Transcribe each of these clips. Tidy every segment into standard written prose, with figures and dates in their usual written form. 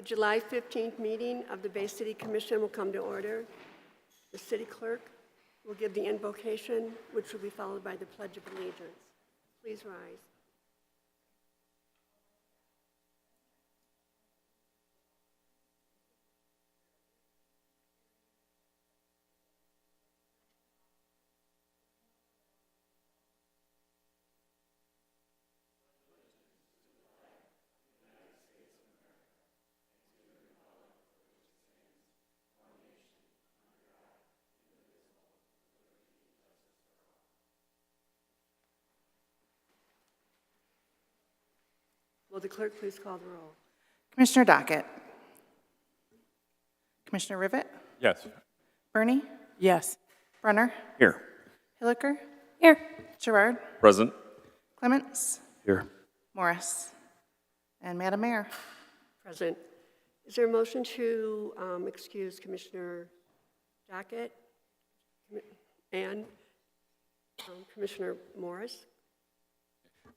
July 15th meeting of the Bay City Commission will come to order. The city clerk will give the invocation, which will be followed by the Pledge of Allegiance. Please rise. Will the clerk please call the roll? Commissioner Dockett. Commissioner Rivet. Yes. Bernie. Yes. Brunner. Here. Hilliker. Here. Gerard. Present. Clements. Here. Morris. And Madam Mayor. Present. Is there a motion to excuse Commissioner Dockett and Commissioner Morris?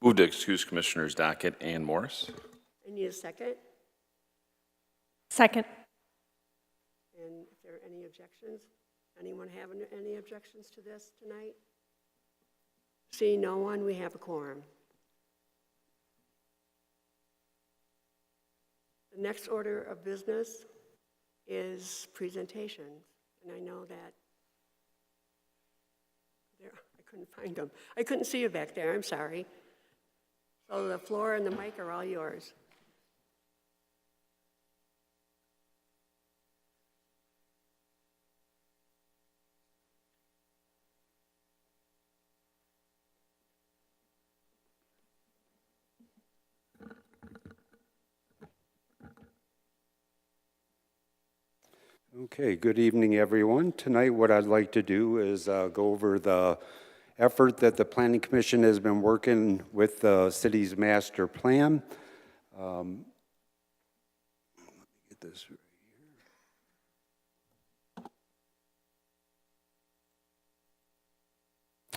Move to excuse Commissioners Dockett and Morris. I need a second. Second. And if there are any objections, anyone have any objections to this tonight? Seeing no one, we have a quorum. The next order of business is presentations, and I know that there, I couldn't find them. I couldn't see you back there, I'm sorry. So the floor and the mic are all yours. Okay, good evening, everyone. Tonight, what I'd like to do is go over the effort that the Planning Commission has been working with the city's master plan. Let me get this right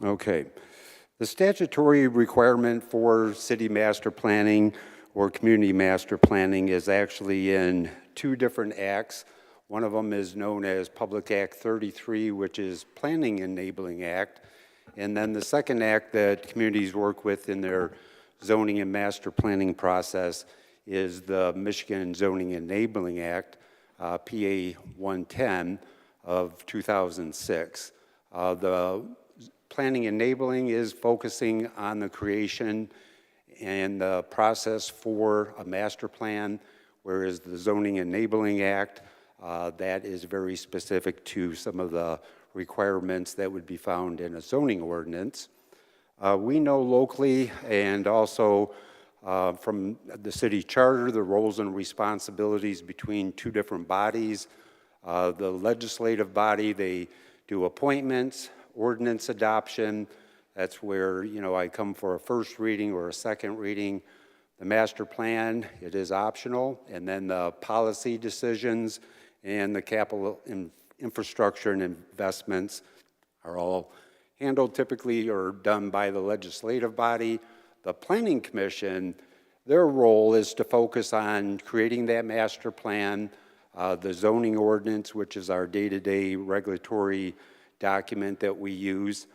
here. Okay, the statutory requirement for city master planning or community master planning is actually in two different acts. One of them is known as Public Act 33, which is Planning Enabling Act. And then the second act that communities work with in their zoning and master planning process is the Michigan Zoning Enabling Act, PA 110 of 2006. The planning enabling is focusing on the creation and the process for a master plan, whereas the Zoning Enabling Act, that is very specific to some of the requirements that would be found in a zoning ordinance. We know locally and also from the city charter the roles and responsibilities between two different bodies. The legislative body, they do appointments, ordinance adoption. That's where, I come for a first reading or a second reading. The master plan, it is optional. And then the policy decisions and the capital infrastructure and investments are all handled typically or done by the legislative body. The Planning Commission, their role is to focus on creating that master plan, the zoning ordinance, which is our day-to-day regulatory document that we use,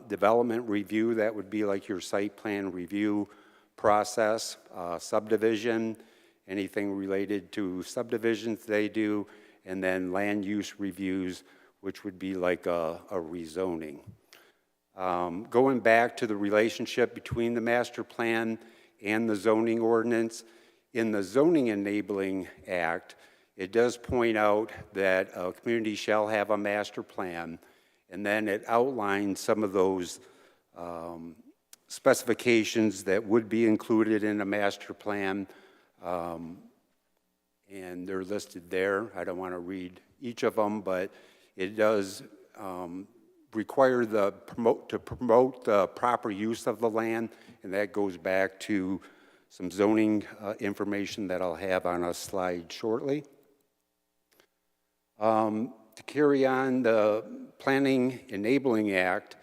development review, that would be like your site plan review process, subdivision, anything related to subdivisions they do, and then land use reviews, which would be like a rezoning. Going back to the relationship between the master plan and the zoning ordinance, in the Zoning Enabling Act, it does point out that a community shall have a master plan, and then it outlines some of those specifications that would be included in a master plan, and they're listed there. I don't want to read each of them, but it does require to promote the proper use of the land, and that goes back to some zoning information that I'll have on a slide shortly. To carry on, the Planning Enabling Act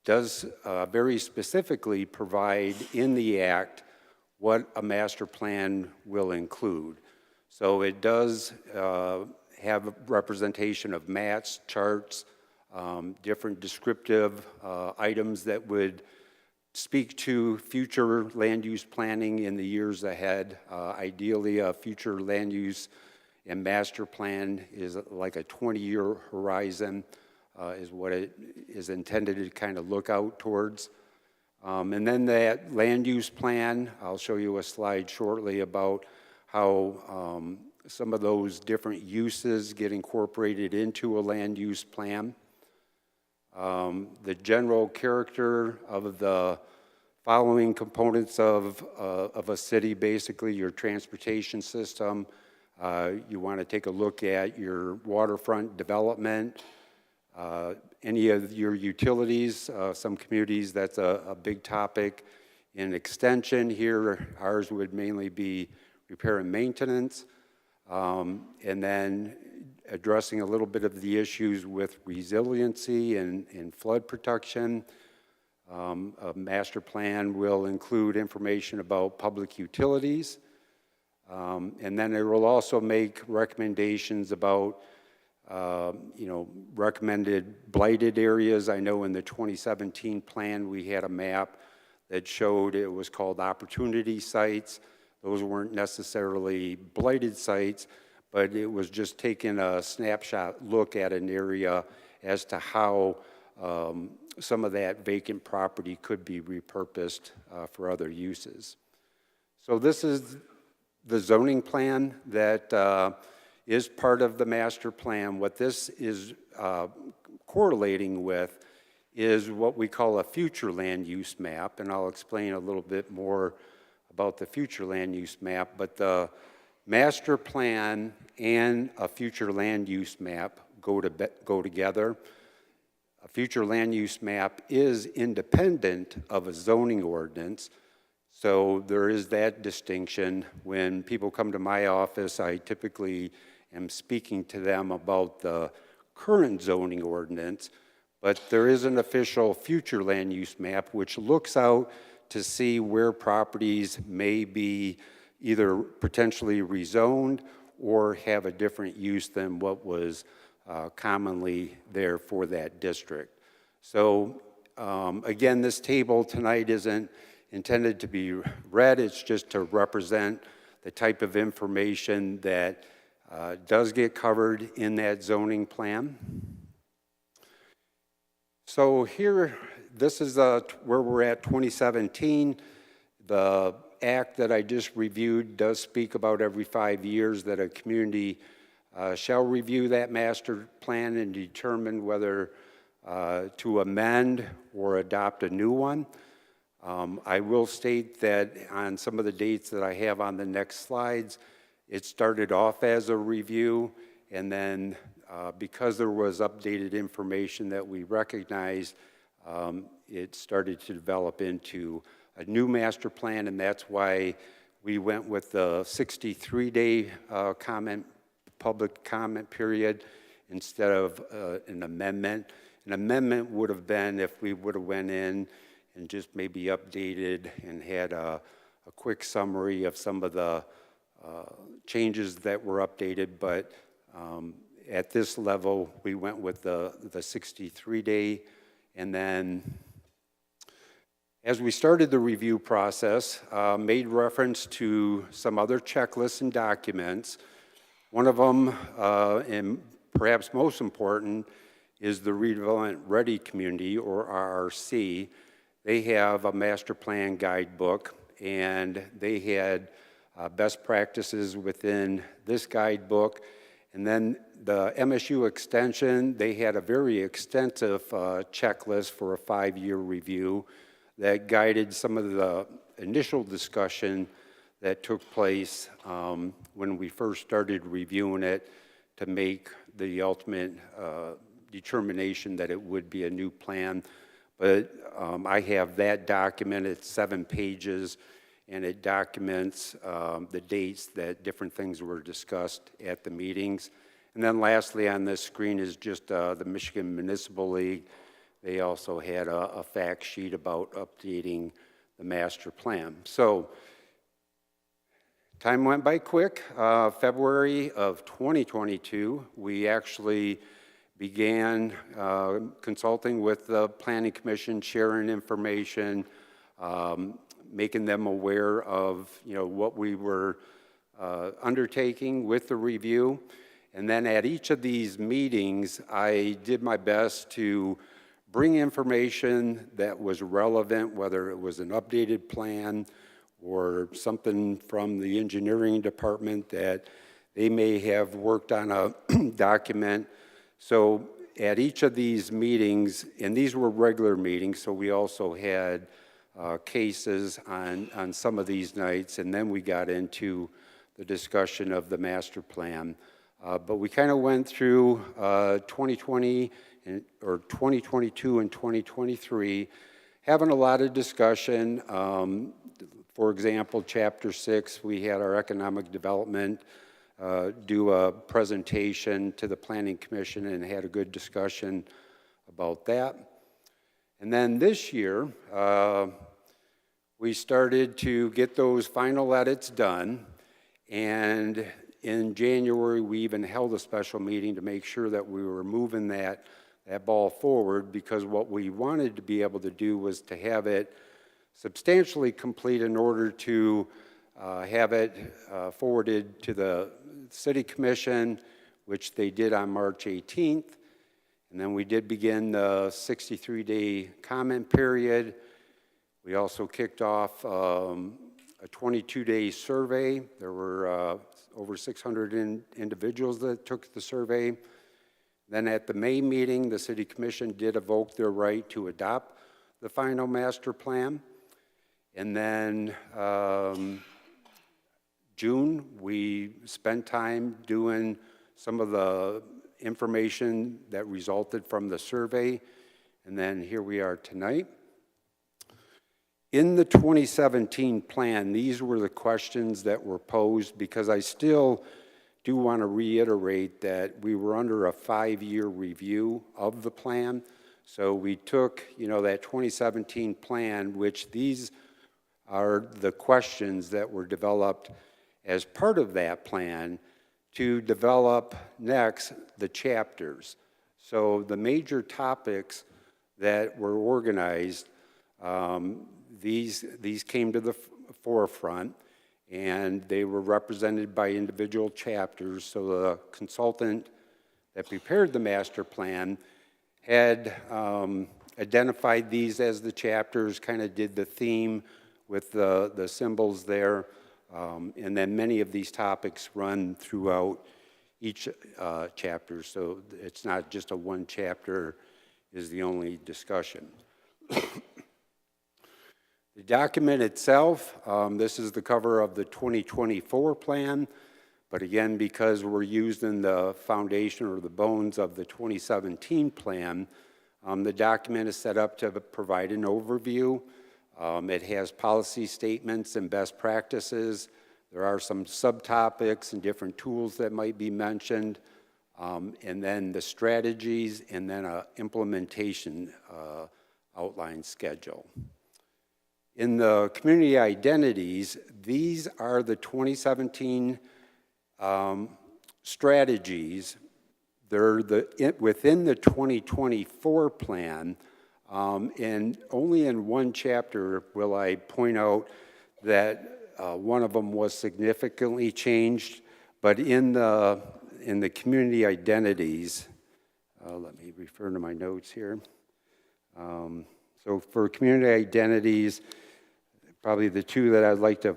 does very specifically provide in the act what a master plan will include. So it does have a representation of maps, charts, different descriptive items that would speak to future land use planning in the years ahead. Ideally, a future land use and master plan is like a 20-year horizon, is what it is intended to kind of look out towards. And then that land use plan, I'll show you a slide shortly about how some of those different uses get incorporated into a land use plan. The general character of the following components of a city, basically your transportation system. You want to take a look at your waterfront development, any of your utilities. Some communities, that's a big topic. In extension here, ours would mainly be repair and maintenance, and then addressing a little bit of the issues with resiliency and flood protection. A master plan will include information about public utilities, and then it will also make recommendations about recommended blighted areas. I know in the 2017 plan we had a map that showed it was called opportunity sites. Those weren't necessarily blighted sites, but it was just taking a snapshot look at an area as to how some of that vacant property could be repurposed for other uses. So this is the zoning plan that is part of the master plan. What this is correlating with is what we call a future land use map, and I'll explain a little bit more about the future land use map, but the master plan and a future land use map go together. A future land use map is independent of a zoning ordinance, so there is that distinction. When people come to my office, I typically am speaking to them about the current zoning ordinance, but there is an official future land use map which looks out to see where properties may be either potentially rezoned or have a different use than what was commonly there for that district. So again, this table tonight isn't intended to be read, it's just to represent the type of information that does get covered in that zoning plan. So here, this is where we're at 2017. The act that I just reviewed does speak about every 5 years that a community shall review that master plan and determine whether to amend or adopt a new one. I will state that on some of the dates that I have on the next slides, it started off as a review, and then because there was updated information that we recognized, it started to develop into a new master plan, and that's why we went with the 63-day public comment period instead of an amendment. An amendment would have been if we would have went in and just maybe updated and had a quick summary of some of the changes that were updated, but at this level, we went with the 63-day, and then as we started the review process, made reference to some other checklists and documents. One of them, and perhaps most important, is the Redevelopment Ready Community, or RRC. They have a master plan guidebook, and they had best practices within this guidebook. And then the MSU Extension, they had a very extensive checklist for a 5-year review that guided some of the initial discussion that took place when we first started reviewing it to make the ultimate determination that it would be a new plan. But I have that document. It's 7 pages, and it documents the dates that different things were discussed at the meetings. And then lastly on this screen is just the Michigan Municipal League. They also had a fact sheet about updating the master plan. So Time went by quick. February of 2022, we actually began consulting with the Planning Commission, sharing information, making them aware of what we were undertaking with the review. And then at each of these meetings, I did my best to bring information that was relevant, whether it was an updated plan or something from the engineering department that they may have worked on a document. So at each of these meetings, and these were regular meetings, so we also had cases on some of these nights, and then we got into the discussion of the master plan. But we kind of went through 2020 or 2022 and 2023, having a lot of discussion. For example, Chapter 6, we had our economic development do a presentation to the Planning Commission and had a good discussion about that. And then this year, we started to get those final edits done, and in January, we even held a special meeting to make sure that we were moving that ball forward, because what we wanted to be able to do was to have it substantially complete in order to have it forwarded to the City Commission, which they did on March 18th. And then we did begin the 63-day comment period. We also kicked off a 22-day survey. There were over 600 individuals that took the survey. Then at the May meeting, the City Commission did evoke their right to adopt the final master plan. And then June, we spent time doing some of the information that resulted from the survey. And then here we are tonight. In the 2017 plan, these were the questions that were posed, because I still do want to reiterate that we were under a 5-year review of the plan. So we took, that 2017 plan, which these are the questions that were developed as part of that plan, to develop next the chapters. So the major topics that were organized, these came to the forefront, and they were represented by individual chapters. So the consultant that prepared the master plan had identified these as the chapters, kind of did the theme with the symbols there, and then many of these topics run throughout each chapter, so it's not just a one chapter is the only discussion. The document itself, this is the cover of the 2024 plan, but again, because we're using the foundation or the bones of the 2017 plan, the document is set up to provide an overview. It has policy statements and best practices. There are some subtopics and different tools that might be mentioned, and then the strategies, and then an implementation outline schedule. In the community identities, these are the 2017 strategies. They're within the 2024 plan, and only in one chapter will I point out that one of them was significantly changed, but in the community identities, let me refer to my notes here. So for community identities, probably the two that I'd like to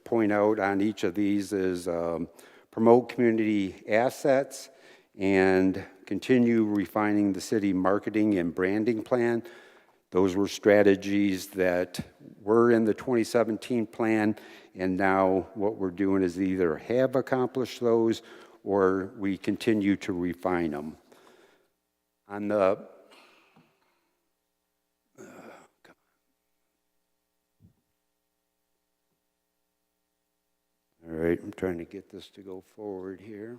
point out on each of these is promote community assets and continue refining the city marketing and branding plan. Those were strategies that were in the 2017 plan, and now what we're doing is either have accomplished those or we continue to refine them. On the all right, I'm trying to get this to go forward here.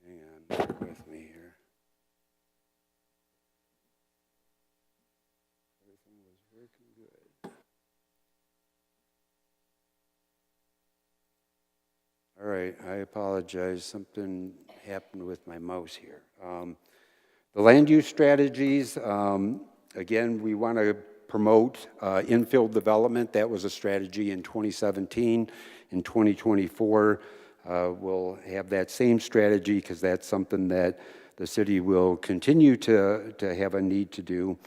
Hang on, bear with me here. Everything was All right, I apologize. Something happened with my mouse here. The land use strategies, again, we want to promote infill development. That was a strategy in 2017. In 2024, we'll have that same strategy because that's something that the city will continue to have a need to do.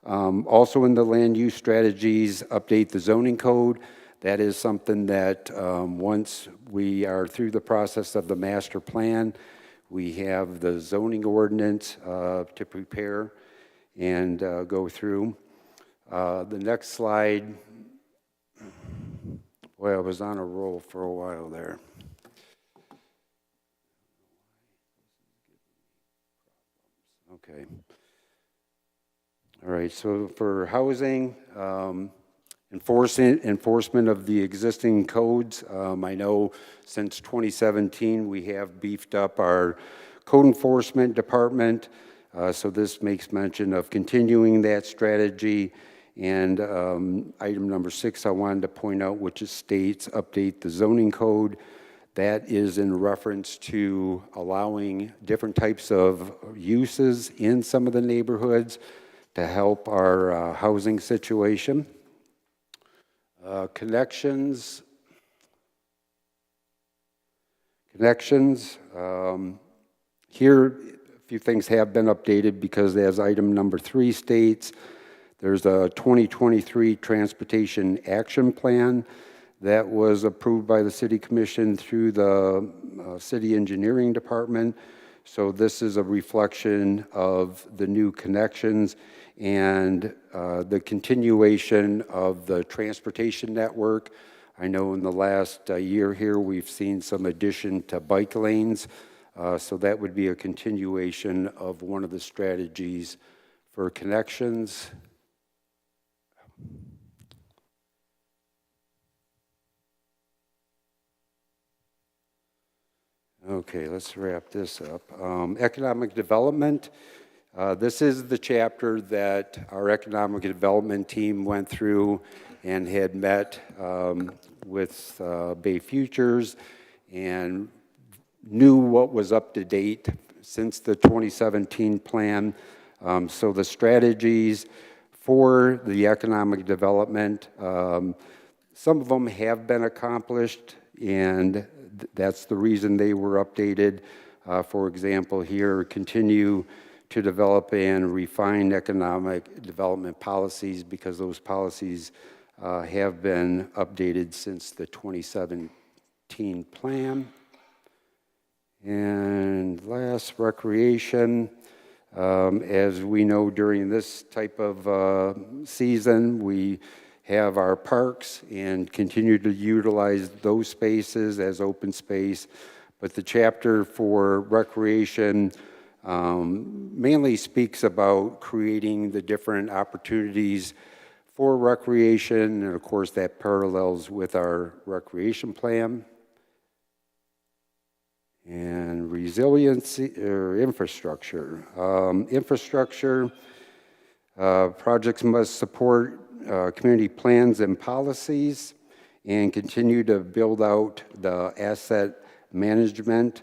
Also in the land use strategies, update the zoning code. That is something that once we are through the process of the master plan, we have the zoning ordinance to prepare and go through. The next slide, boy, I was on a roll for a while there. Okay. All right, so for housing, enforcement of the existing codes. I know since 2017, we have beefed up our code enforcement department. So this makes mention of continuing that strategy. And item number 6, I wanted to point out, which is states update the zoning code. That is in reference to allowing different types of uses in some of the neighborhoods to help our housing situation. Connections. Here, a few things have been updated because as item number 3 states, there's a 2023 Transportation Action Plan that was approved by the City Commission through the City Engineering Department. So this is a reflection of the new connections and the continuation of the transportation network. I know in the last year here, we've seen some addition to bike lanes. So that would be a continuation of one of the strategies for connections. Okay, let's wrap this up. Economic development. This is the chapter that our economic development team went through and had met with Bay Futures and knew what was up to date since the 2017 plan. So the strategies for the economic development, some of them have been accomplished, and that's the reason they were updated. For example, here, continue to develop and refine economic development policies because those policies have been updated since the 2017 plan. And last, recreation. As we know, during this type of season, we have our parks and continue to utilize those spaces as open space. But the chapter for recreation mainly speaks about creating the different opportunities for recreation, and of course that parallels with our recreation plan. And resiliency or infrastructure. Infrastructure projects must support community plans and policies and continue to build out the asset management.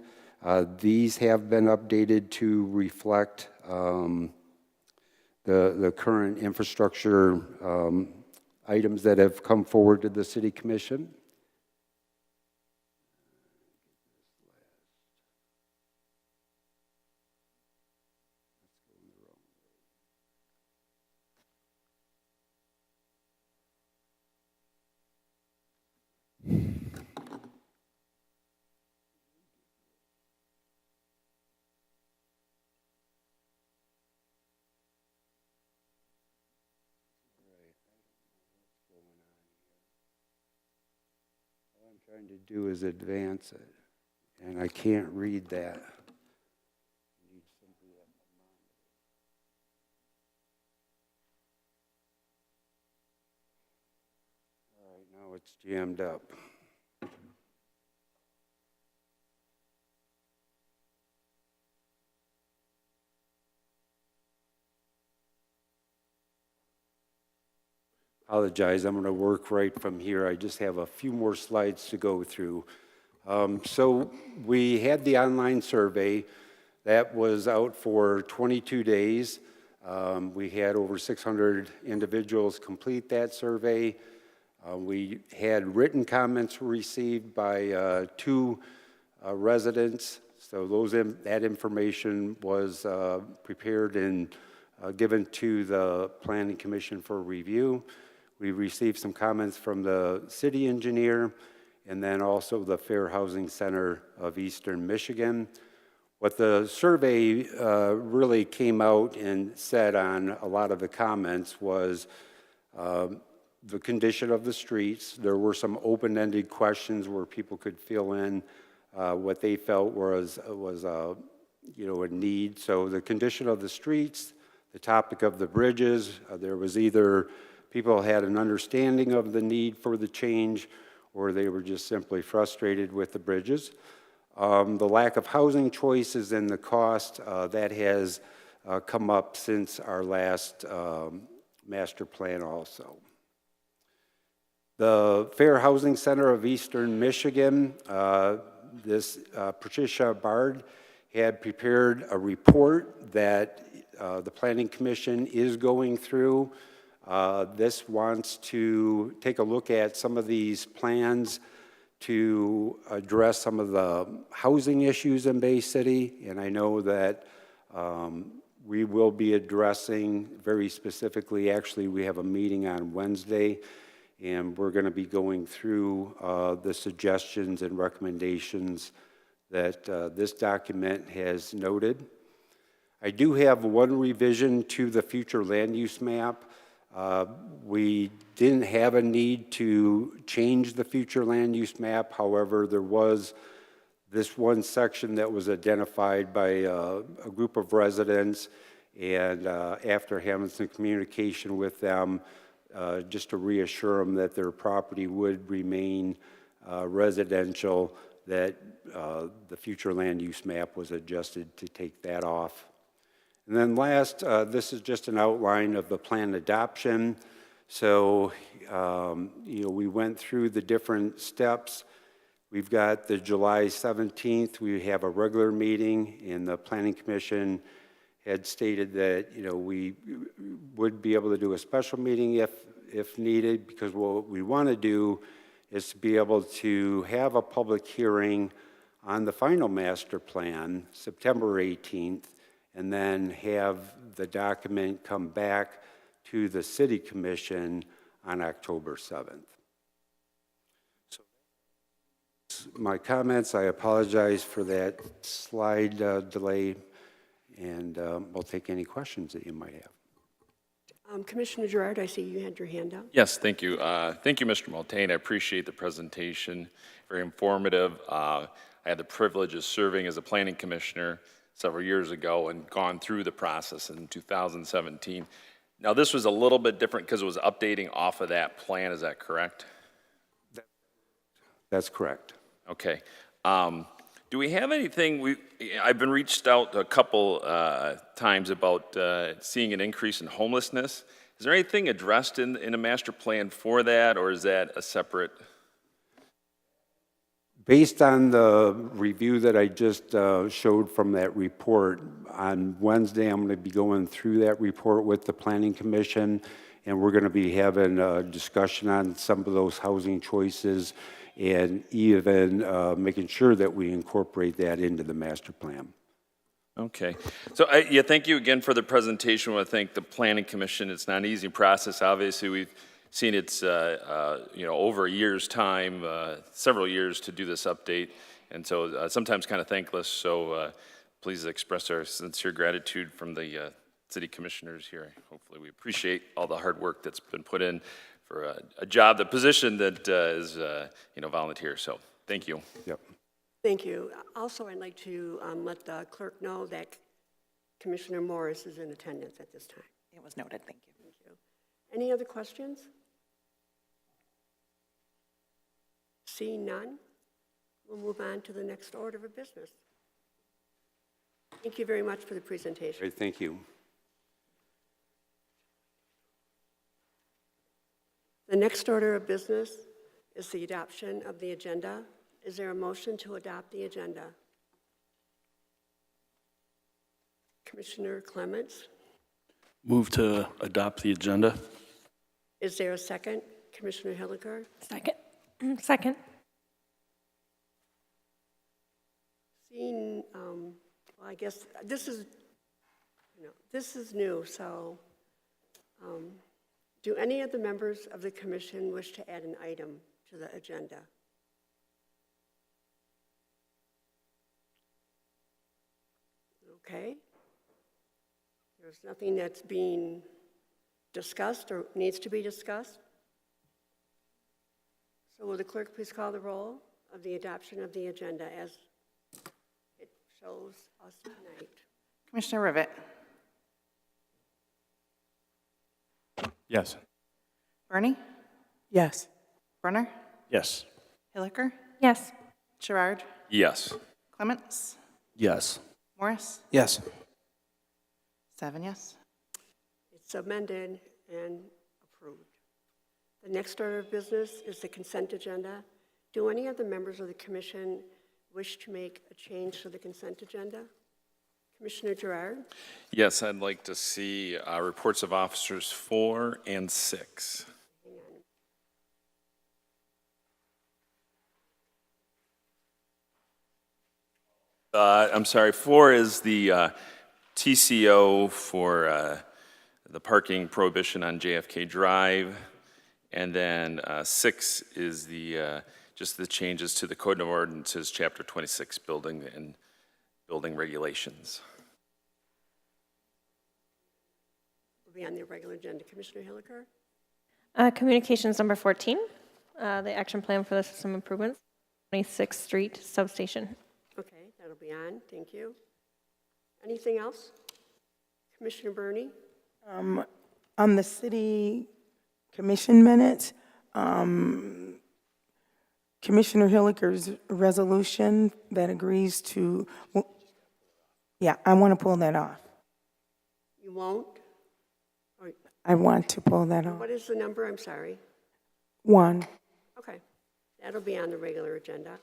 These have been updated to reflect the current infrastructure items that have come forward to the City Commission. All I'm trying to do is advance it, and I can't read that. All right, now it's jammed up. Apologize, I'm going to work right from here. I just have a few more slides to go through. So we had the online survey that was out for 22 days. We had over 600 individuals complete that survey. We had written comments received by 2 residents. So that information was prepared and given to the Planning Commission for review. We received some comments from the city engineer and then also the Fair Housing Center of Eastern Michigan. What the survey really came out and said on a lot of the comments was the condition of the streets. There were some open-ended questions where people could fill in what they felt was a need. So the condition of the streets, the topic of the bridges, there was either people had an understanding of the need for the change or they were just simply frustrated with the bridges. The lack of housing choices and the cost, that has come up since our last master plan also. The Fair Housing Center of Eastern Michigan, Patricia Bard had prepared a report that the Planning Commission is going through. This wants to take a look at some of these plans to address some of the housing issues in Bay City, and I know that we will be addressing very specifically, actually we have a meeting on Wednesday, and we're going to be going through the suggestions and recommendations that this document has noted. I do have one revision to the future land use map. We didn't have a need to change the future land use map. However, there was this one section that was identified by a group of residents, and after having some communication with them, just to reassure them that their property would remain residential, that the future land use map was adjusted to take that off. And then last, this is just an outline of the plan adoption. So, we went through the different steps. We've got the July 17th, we have a regular meeting, and the Planning Commission had stated that, we would be able to do a special meeting if needed, because what we want to do is to be able to have a public hearing on the final master plan, September 18th, and then have the document come back to the City Commission on October 7th. So, my comments, I apologize for that slide delay, and we'll take any questions that you might have. Commissioner Gerard, I see you had your hand up. Yes, thank you. Thank you, Mr. Multain. I appreciate the presentation. Very informative. I had the privilege of serving as a planning commissioner several years ago and gone through the process in 2017. Now, this was a little bit different because it was updating off of that plan. Is that correct? That's correct. Okay. Do we have anything? I've been reached out a couple times about seeing an increase in homelessness. Is there anything addressed in a master plan for that, or is that a separate? Based on the review that I just showed from that report, on Wednesday I'm going to be going through that report with the Planning Commission, and we're going to be having a discussion on some of those housing choices and even making sure that we incorporate that into the master plan. Okay. So, yeah, thank you again for the presentation. I want to thank the Planning Commission. It's not an easy process. Obviously, we've seen it's, over a year's time, several years to do this update, and so sometimes kind of thankless. So please express our sincere gratitude from the city commissioners here. Hopefully we appreciate all the hard work that's been put in for a job, the position that is, volunteer. So thank you. Yep. Thank you. Also, I'd like to let the clerk know that Commissioner Morris is in attendance at this time. It was noted, thank you. Thank you. Any other questions? Seeing none, we'll move on to the next order of business. Thank you very much for the presentation. Great, thank you. next order of business is the adoption of the agenda. Is there a motion to adopt the agenda? Commissioner Clements, Move to adopt the agenda. is there a second? Commissioner Hilliker? Second. Second. Seeing, well, I guess this is, this is new, so do any of the members of the commission wish to add an item to the agenda? Okay. There's nothing that's being discussed or needs to be discussed. So will the clerk please call the roll of the adoption of the agenda as it shows us tonight? Commissioner Rivet, Yes. Bernie, Yes. Brunner, Yes. Hilliker, Yes. Gerard, Yes. Clements, Yes. Morris, Yes. 7 yes. It's amended and approved. The next order of business is the consent agenda. Do any of the members of the commission wish to make a change to the consent agenda? Commissioner Gerard? Yes, I'd like to see reports of officers 4 and 6. I'm sorry, 4 is the TCO for the parking prohibition on JFK Drive, and then 6 is the just the changes to the Code of Ordinances, Chapter 26, Building and Building Regulations. Will be on the regular agenda. Commissioner Hilliker? Communications number 14, the action plan for the system improvements, 26th Street substation. Okay, that'll be on. Thank you. Anything else? Commissioner Burney? On the city commission minutes, Commissioner Hilliker's resolution that agrees to, yeah, I want to pull that off. You won't? Or I want to pull that off. what is the number? I'm sorry. 1. Okay, that'll be on the regular agenda.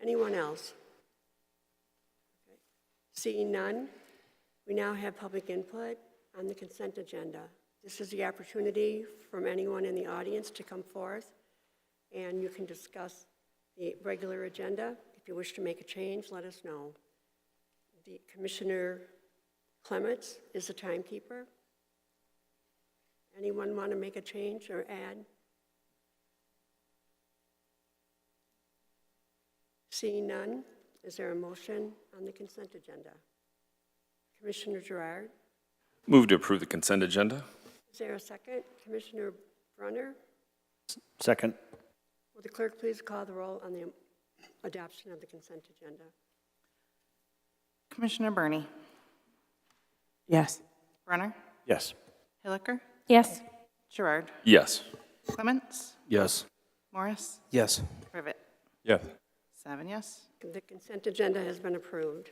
Anyone else? Okay. Seeing none, we now have public input on the consent agenda. This is the opportunity from anyone in the audience to come forth, and you can discuss the regular agenda. If you wish to make a change, let us know. The Commissioner Clements is the timekeeper. Anyone want to make a change or add? Seeing none, is there a motion on the consent agenda? Commissioner Gerard? Move to approve the consent agenda. Is there a second? Commissioner Brunner? Second. Will the clerk please call the roll on the adoption of the consent agenda? Commissioner Bernie, Yes. Brunner, Yes. Hilliker, Yes. Gerard, Yes. Clements, Yes. Morris, Yes. Rivet, Yes. 7 yes. The consent agenda has been approved.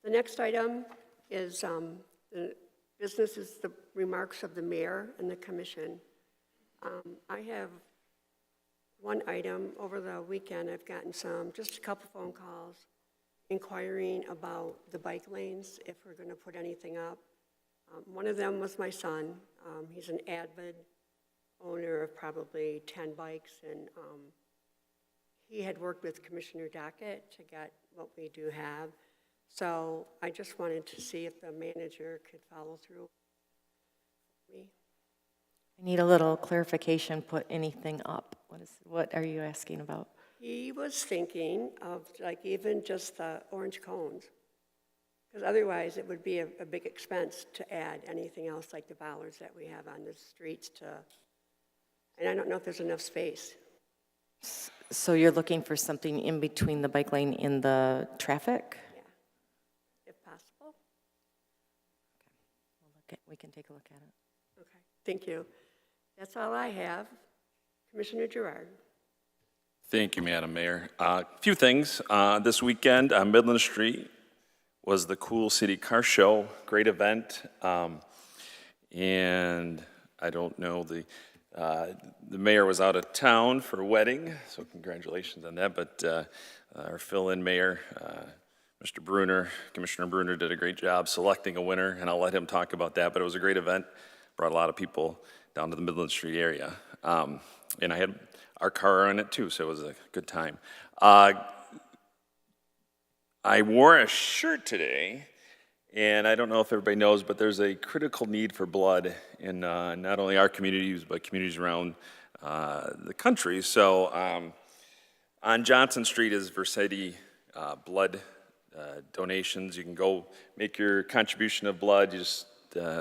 The next item is the business is the remarks of the mayor and the commission. I have one item. Over the weekend, I've gotten just a couple phone calls inquiring about the bike lanes, if we're going to put anything up. One of them was my son. He's an avid owner of probably 10 bikes, and he had worked with Commissioner Dockett to get what we do have. So I just wanted to see if the manager could follow through with me. I need a little clarification, put anything up. What are you asking about? He was thinking of like even just the orange cones, because otherwise it would be a big expense to add anything else like the bollards that we have on the streets and I don't know if there's enough space. So you're looking for something in between the bike lane and the traffic? Yeah, if possible. We can take a look at it. Okay, thank you. That's all I have. Commissioner Gerard. Thank you, Madam Mayor. A few things. This weekend on Midland Street was the Cool City Car Show. Great event. And I don't know The mayor was out of town for a wedding, so congratulations on that. But our fill-in mayor, Mr. Bruner, Commissioner Bruner, did a great job selecting a winner, and I'll let him talk about that. But it was a great event, brought a lot of people down to the Midland Street area. And I had our car on it too, so it was a good time. I wore a shirt today, and I don't know if everybody knows, but there's a critical need for blood in not only our communities, but communities around the country. So on Johnson Street is Vercetti blood donations. You can go make your contribution of blood. You just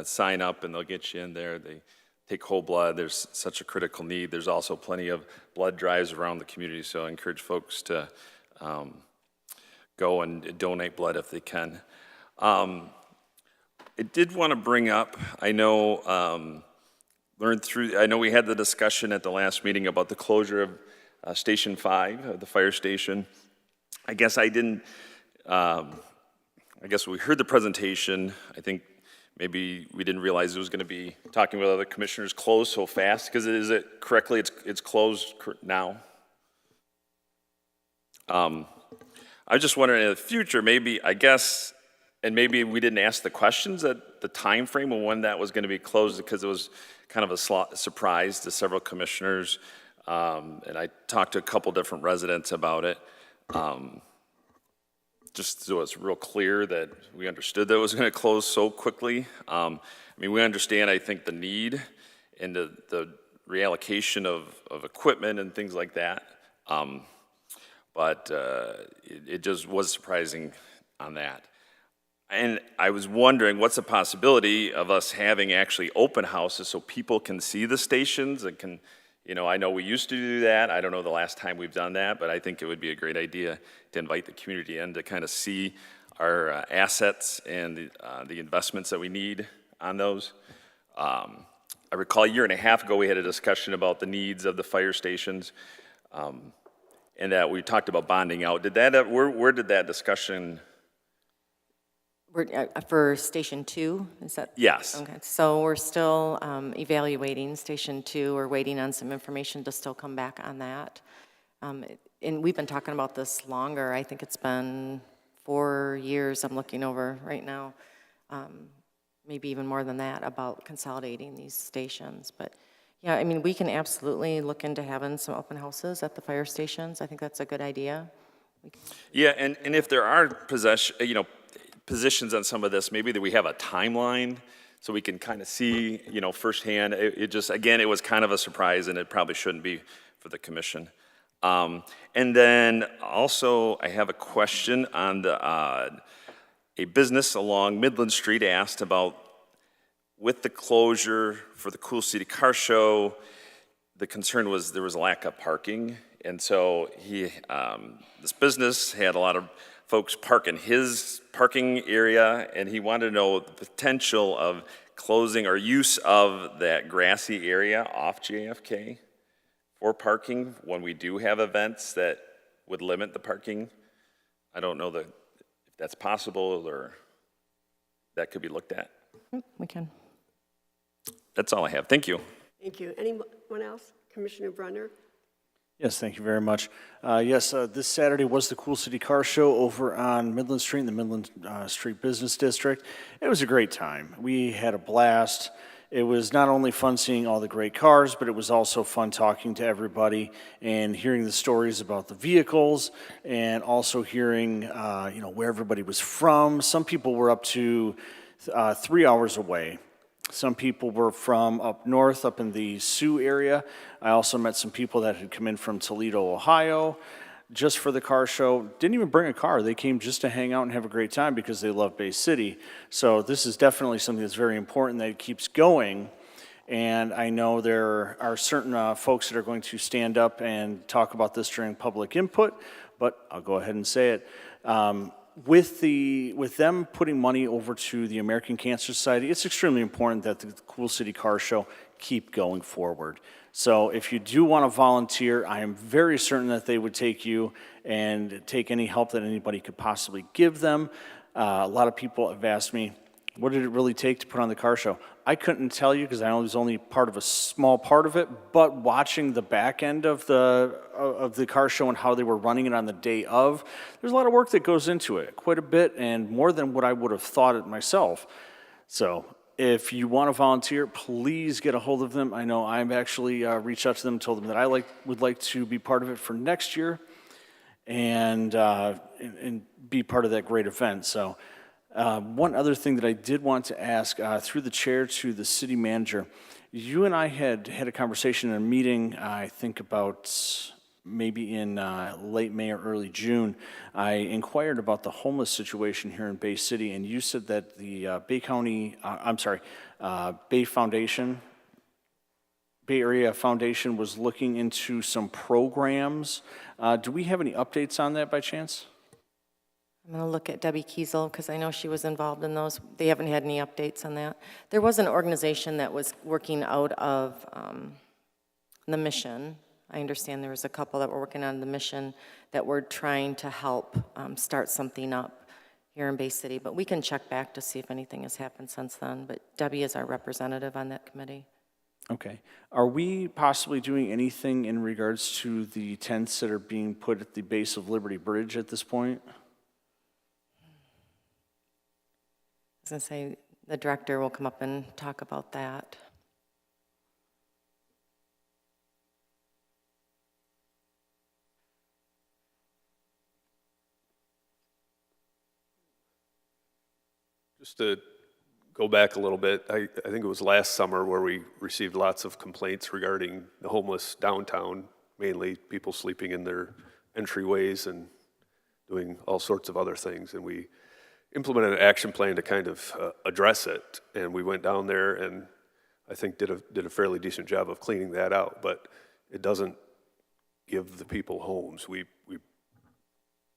sign up, and they'll get you in there. They take whole blood. There's such a critical need. There's also plenty of blood drives around the community, so I encourage folks to go and donate blood if they can. I did want to bring up, I know, I know we had the discussion at the last meeting about the closure of Station 5, the fire station. I guess I didn't, I guess we heard the presentation. I think maybe we didn't realize it was going to be talking with other commissioners closed so fast, because is it correctly, it's closed now? I was just wondering in the future, maybe, I guess, and maybe we didn't ask the questions at the time frame of when that was going to be closed, because it was kind of a surprise to several commissioners. And I talked to a couple different residents about it. Just so it's real clear that we understood that it was going to close so quickly. I mean, we understand, I think, the need and the reallocation of equipment and things like that. But it just was surprising on that. And I was wondering, what's the possibility of us having actually open houses so people can see the stations and can, you know, I know we used to do that. I don't know the last time we've done that, but I think it would be a great idea to invite the community in to kind of see our assets and the investments that we need on those. I recall a year and a half ago we had a discussion about the needs of the fire stations, and that we talked about bonding out. Did that where did that discussion? For Station 2, is that? Yes. Okay, so we're still evaluating Station 2. We're waiting on some information to still come back on that. And we've been talking about this longer. I think it's been 4 years I'm looking over right now, maybe even more than that, about consolidating these stations. But yeah, I mean, we can absolutely look into having some open houses at the fire stations. I think that's a good idea. Yeah, and if there are positions on some of this, maybe that we have a timeline so we can kind of see, firsthand. It just, again, it was kind of a surprise, and it probably shouldn't be for the commission. And then also, I have a question on a business along Midland Street asked about, with the closure for the Cool City Car Show, the concern was there was a lack of parking. And so this business had a lot of folks park in his parking area, and he wanted to know the potential of closing or use of that grassy area off JFK for parking when we do have events that would limit the parking. I don't know if that's possible or that could be looked at. We can. That's all I have. Thank you. Thank you. Anyone else? Commissioner Brunner? Yes, thank you very much. This Saturday was the Cool City Car Show over on Midland Street in the Midland Street Business District. It was a great time. We had a blast. It was not only fun seeing all the great cars, but it was also fun talking to everybody and hearing the stories about the vehicles, and also hearing where everybody was from. Some people were up to 3 hours away. Some people were from up north, up in the Sioux area. I also met some people that had come in from Toledo, Ohio, just for the car show. Didn't even bring a car. They came just to hang out and have a great time because they love Bay City. So this is definitely something that's very important that it keeps going. And I know there are certain folks that are going to stand up and talk about this during public input, but I'll go ahead and say it. With them putting money over to the American Cancer Society, it's extremely important that the Cool City Car Show keep going forward. So if you do want to volunteer, I am very certain that they would take you and take any help that anybody could possibly give them. A lot of people have asked me, What did it really take to put on the car show? I couldn't tell you because I was only part of a small part of it, but watching the back end of the car show and how they were running it on the day of, there's a lot of work that goes into it, quite a bit, and more than what I would have thought it myself. So if you want to volunteer, please get a hold of them. I know I've actually reached out to them, told them that I would like to be part of it for next year and be part of that great event. So one other thing that I did want to ask, through the chair to the city manager, you and I had a conversation in a meeting, I think about maybe in late May or early June. I inquired about the homeless situation here in Bay City, and you said that the Bay Area Foundation was looking into some programs. Do we have any updates on that by chance? I'm going to look at Debbie Kiesel because I know she was involved in those. They haven't had any updates on that. There was an organization that was working out of the Mission. I understand there was a couple that were working on the Mission that were trying to help start something up here in Bay City. But we can check back to see if anything has happened since then. But Debbie is our representative on that committee. Okay. Are we possibly doing anything in regards to the tents that are being put at the base of Liberty Bridge at this point? I was going to say the director will come up and talk about that. Just to go back a little bit, I think it was last summer where we received lots of complaints regarding the homeless downtown, mainly people sleeping in their entryways and doing all sorts of other things. And we implemented an action plan to kind of address it. And we went down there and I think did a fairly decent job of cleaning that out, but it doesn't give the people homes. We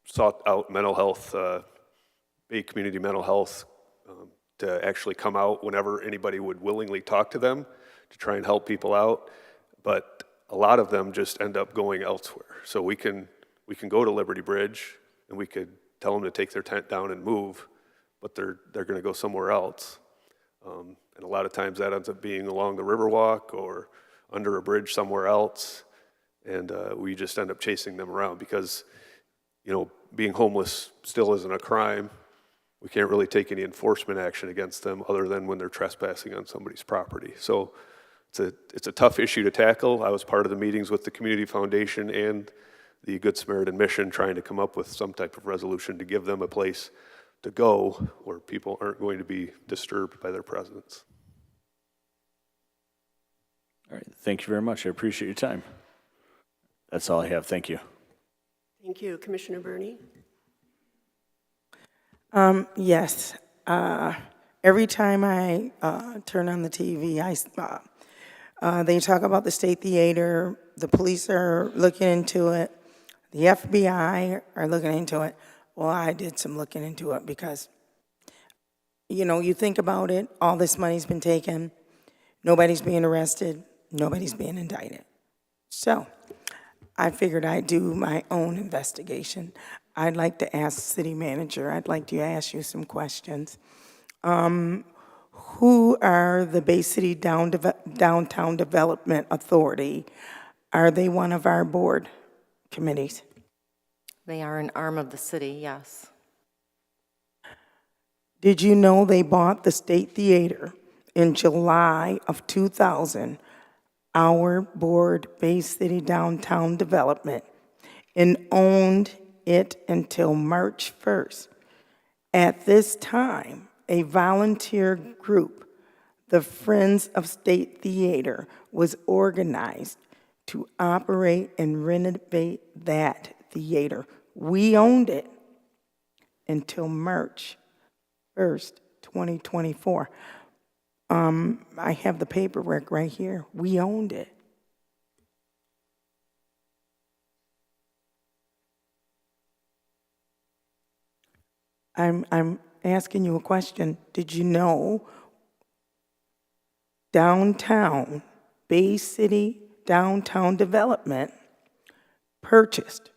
sought out mental health, Bay Community Mental Health, to actually come out whenever anybody would willingly talk to them to try and help people out, but a lot of them just end up going elsewhere. So we can go to Liberty Bridge and we could tell them to take their tent down and move, but they're going to go somewhere else. And a lot of times that ends up being along the Riverwalk or under a bridge somewhere else, and we just end up chasing them around because, you know, being homeless still isn't a crime. We can't really take any enforcement action against them other than when they're trespassing on somebody's property. So it's a tough issue to tackle. I was part of the meetings with the Community Foundation and the Good Samaritan Mission trying to come up with some type of resolution to give them a place to go where people aren't going to be disturbed by their presence. All right, thank you very much. I appreciate your time. That's all I have. Thank you. Thank you. Commissioner Burney? Yes. Every time I turn on the TV, they talk about the State Theater. The police are looking into it. The FBI are looking into it. Well, I did some looking into it because, you know, you think about it, all this money's been taken, nobody's being arrested, nobody's being indicted. So I figured I'd do my own investigation. I'd like to ask the city manager, I'd like to ask you some questions. Who are the Bay City Downtown Development Authority? Are they one of our board committees? They are an arm of the city, yes. Did you know they bought the State Theater in July of 2000, our board, Bay City Downtown Development, and owned it until March 1st. At this time, a volunteer group, the Friends of State Theater, was organized to operate and renovate that theater. We owned it until March 1st, 2024. I have the paperwork right here. We owned it. I'm asking you a question. Did you know downtown, Bay City Downtown Development purchased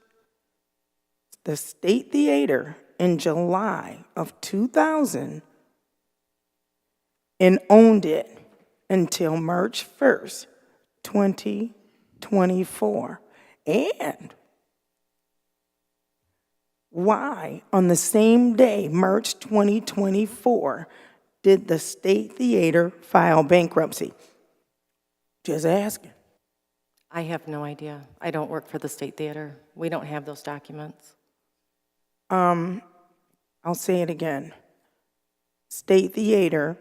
the State Theater in July of 2000 and owned it until March 1st, 2024. And why, on the same day, March 2024, did the State Theater file bankruptcy? Just asking. I have no idea. I don't work for the State Theater. We don't have those documents. I'll say it again. State Theater,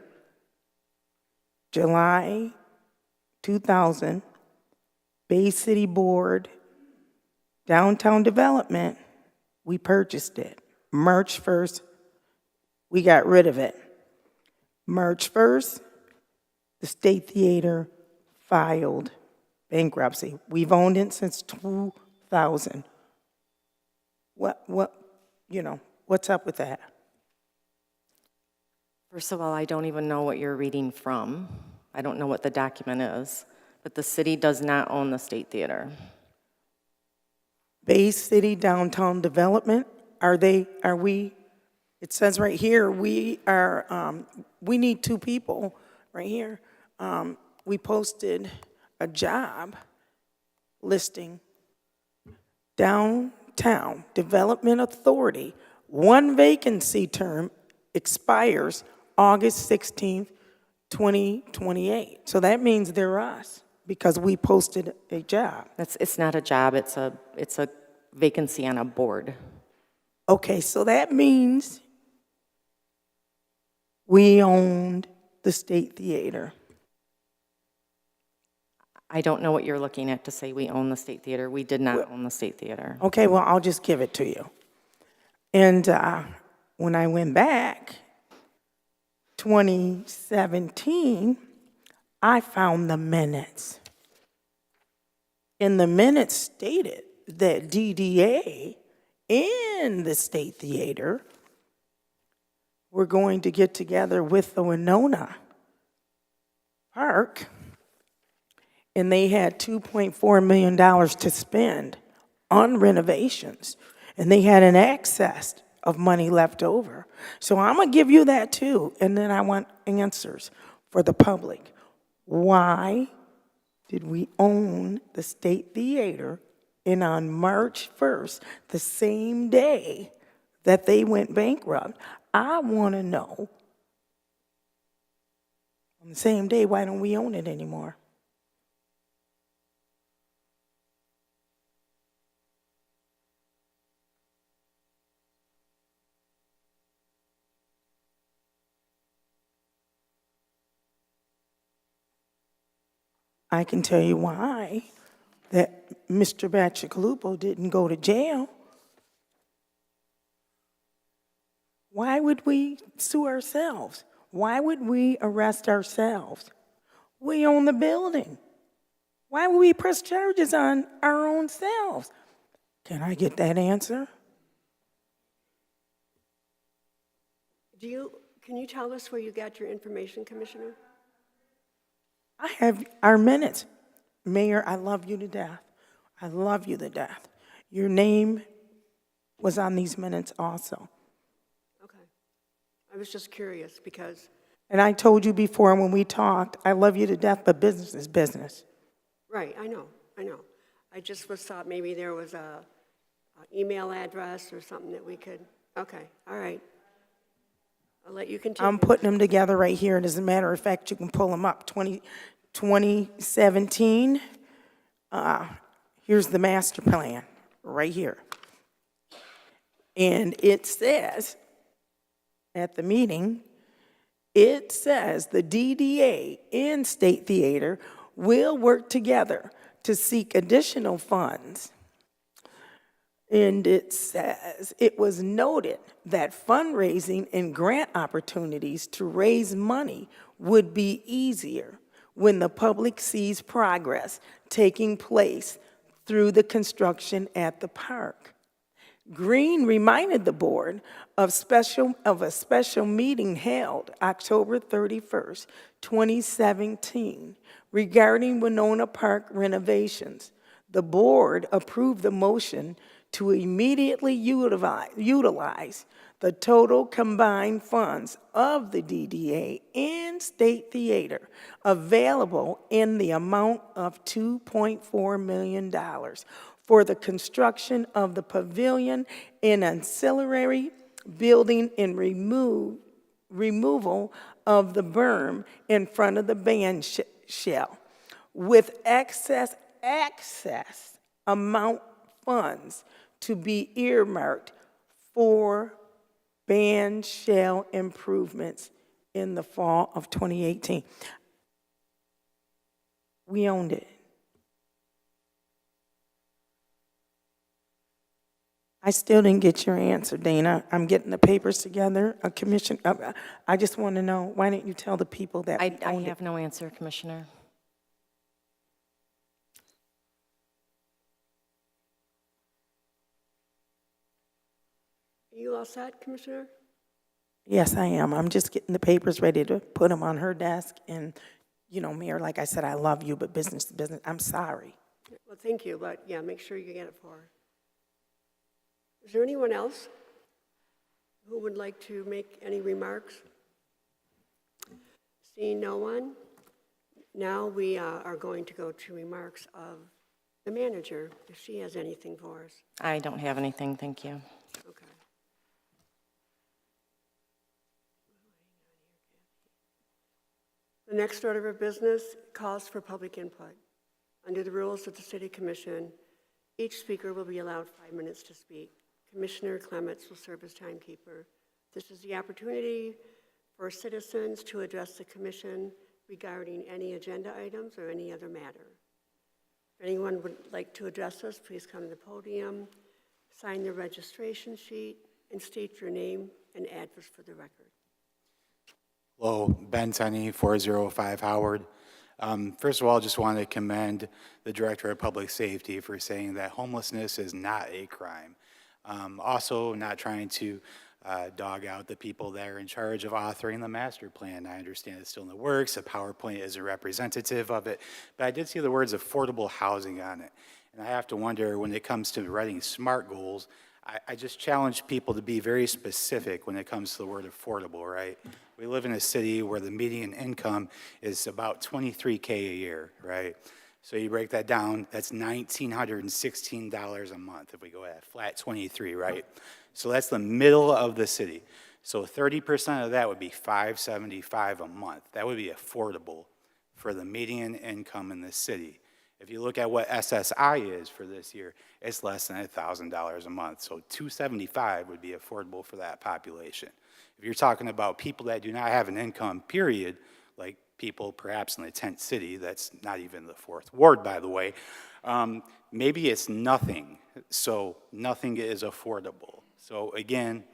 July 2000, Bay City Board, Downtown Development, we purchased it. March 1st, we got rid of it. March 1st, the State Theater filed bankruptcy. We've owned it since 2000. What's up with that? First of all, I don't even know what you're reading from. I don't know what the document is, but the city does not own the State Theater. Bay City Downtown Development, it says right here, we need 2 people, right here. We posted a job listing, Downtown Development Authority, 1 vacancy term expires August 16th, 2028. So that means they're us, because we posted a job. It's not a job, it's a vacancy on a board. Okay, so that means we owned the State Theater. I don't know what you're looking at to say we own the State Theater. We did not own the State Theater. Okay, well, I'll just give it to you. And when I went back, 2017, I found the minutes. And the minutes stated that DDA and the State Theater were going to get together with the Winona Park, and they had $2.4 million to spend on renovations, and they had an excess of money left over. So I'm going to give you that too, and then I want answers for the public. Why did we own the State Theater, and on March 1st, the same day that they went bankrupt? I want to know, on the same day, why don't we own it anymore? I can tell you why, that Mr. Bacigalupo didn't go to jail. Why would we sue ourselves? Why would we arrest ourselves? We own the building. Why would we press charges on our own selves? Can I get that answer? Can you tell us where you got your information, Commissioner? I have our minutes. Mayor, I love you to death. I love you to death. Your name was on these minutes also. Okay. I was just curious because... And I told you before when we talked, I love you to death, but business is business. Right, I know. I just thought maybe there was a email address or something that we could... Okay, all right. I'll let you continue. I'm putting them together right here, and as a matter of fact, you can pull them up. 2017, here's the master plan, right here. And it says, at the meeting, it says the DDA and State Theater will work together to seek additional funds. And it says, it was noted that fundraising and grant opportunities to raise money would be easier when the public sees progress taking place through the construction at the park. Green reminded the board of a special meeting held October 31st, 2017, regarding Winona Park renovations. The board approved the motion to immediately utilize the total combined funds of the DDA and State Theater available in the amount of $2.4 million for the construction of the pavilion and ancillary building and removal of the berm in front of the band shell, with excess amount funds to be earmarked for band shell improvements in the fall of 2018. We owned it. I still didn't get your answer, Dana. I'm getting the papers together, a commission. I just want to know, why didn't you tell the people that we I owned it? have no answer, Commissioner. Are you all set, Commissioner? Yes, I am. I'm just getting the papers ready to put them on her desk. And, you know, Mayor, like I said, I love you, but business to business, I'm sorry. Well, thank you, but yeah, make sure you get it for her. Is there anyone else who would like to make any remarks? Seeing no one, now we are going to go to remarks of the manager, if she has anything for us. I don't have anything, thank you. Okay. The next order of business calls for public input. Under the rules of the City Commission, each speaker will be allowed 5 minutes to speak. Commissioner Clements will serve as timekeeper. This is the opportunity for citizens to address the commission regarding any agenda items or any other matter. If anyone would like to address us, please come to the podium, sign the registration sheet, and state your name and address for the record. Hello, Ben Tenney, 405 Howard. First of all, I just want to commend the Director of Public Safety for saying that homelessness is not a crime. Also, not trying to dog out the people that are in charge of authoring the master plan. I understand it's still in the works. The PowerPoint isn't representative of it, but I did see the words affordable housing on it. And I have to wonder, when it comes to writing SMART goals, I just challenge people to be very specific when it comes to the word affordable, right? We live in a city where the median income is about $23K a year, right? So you break that down, that's $1,916 a month if we go at flat 23, right? So that's the middle of the city. So 30% of that would be $575 a month. That would be affordable for the median income in the city. If you look at what SSI is for this year, it's less than $1,000 a month. So $275 would be affordable for that population. If you're talking about people that do not have an income, period, like people perhaps in the tent city, that's not even the 4th ward, by the way, maybe it's nothing. So nothing is affordable. So again,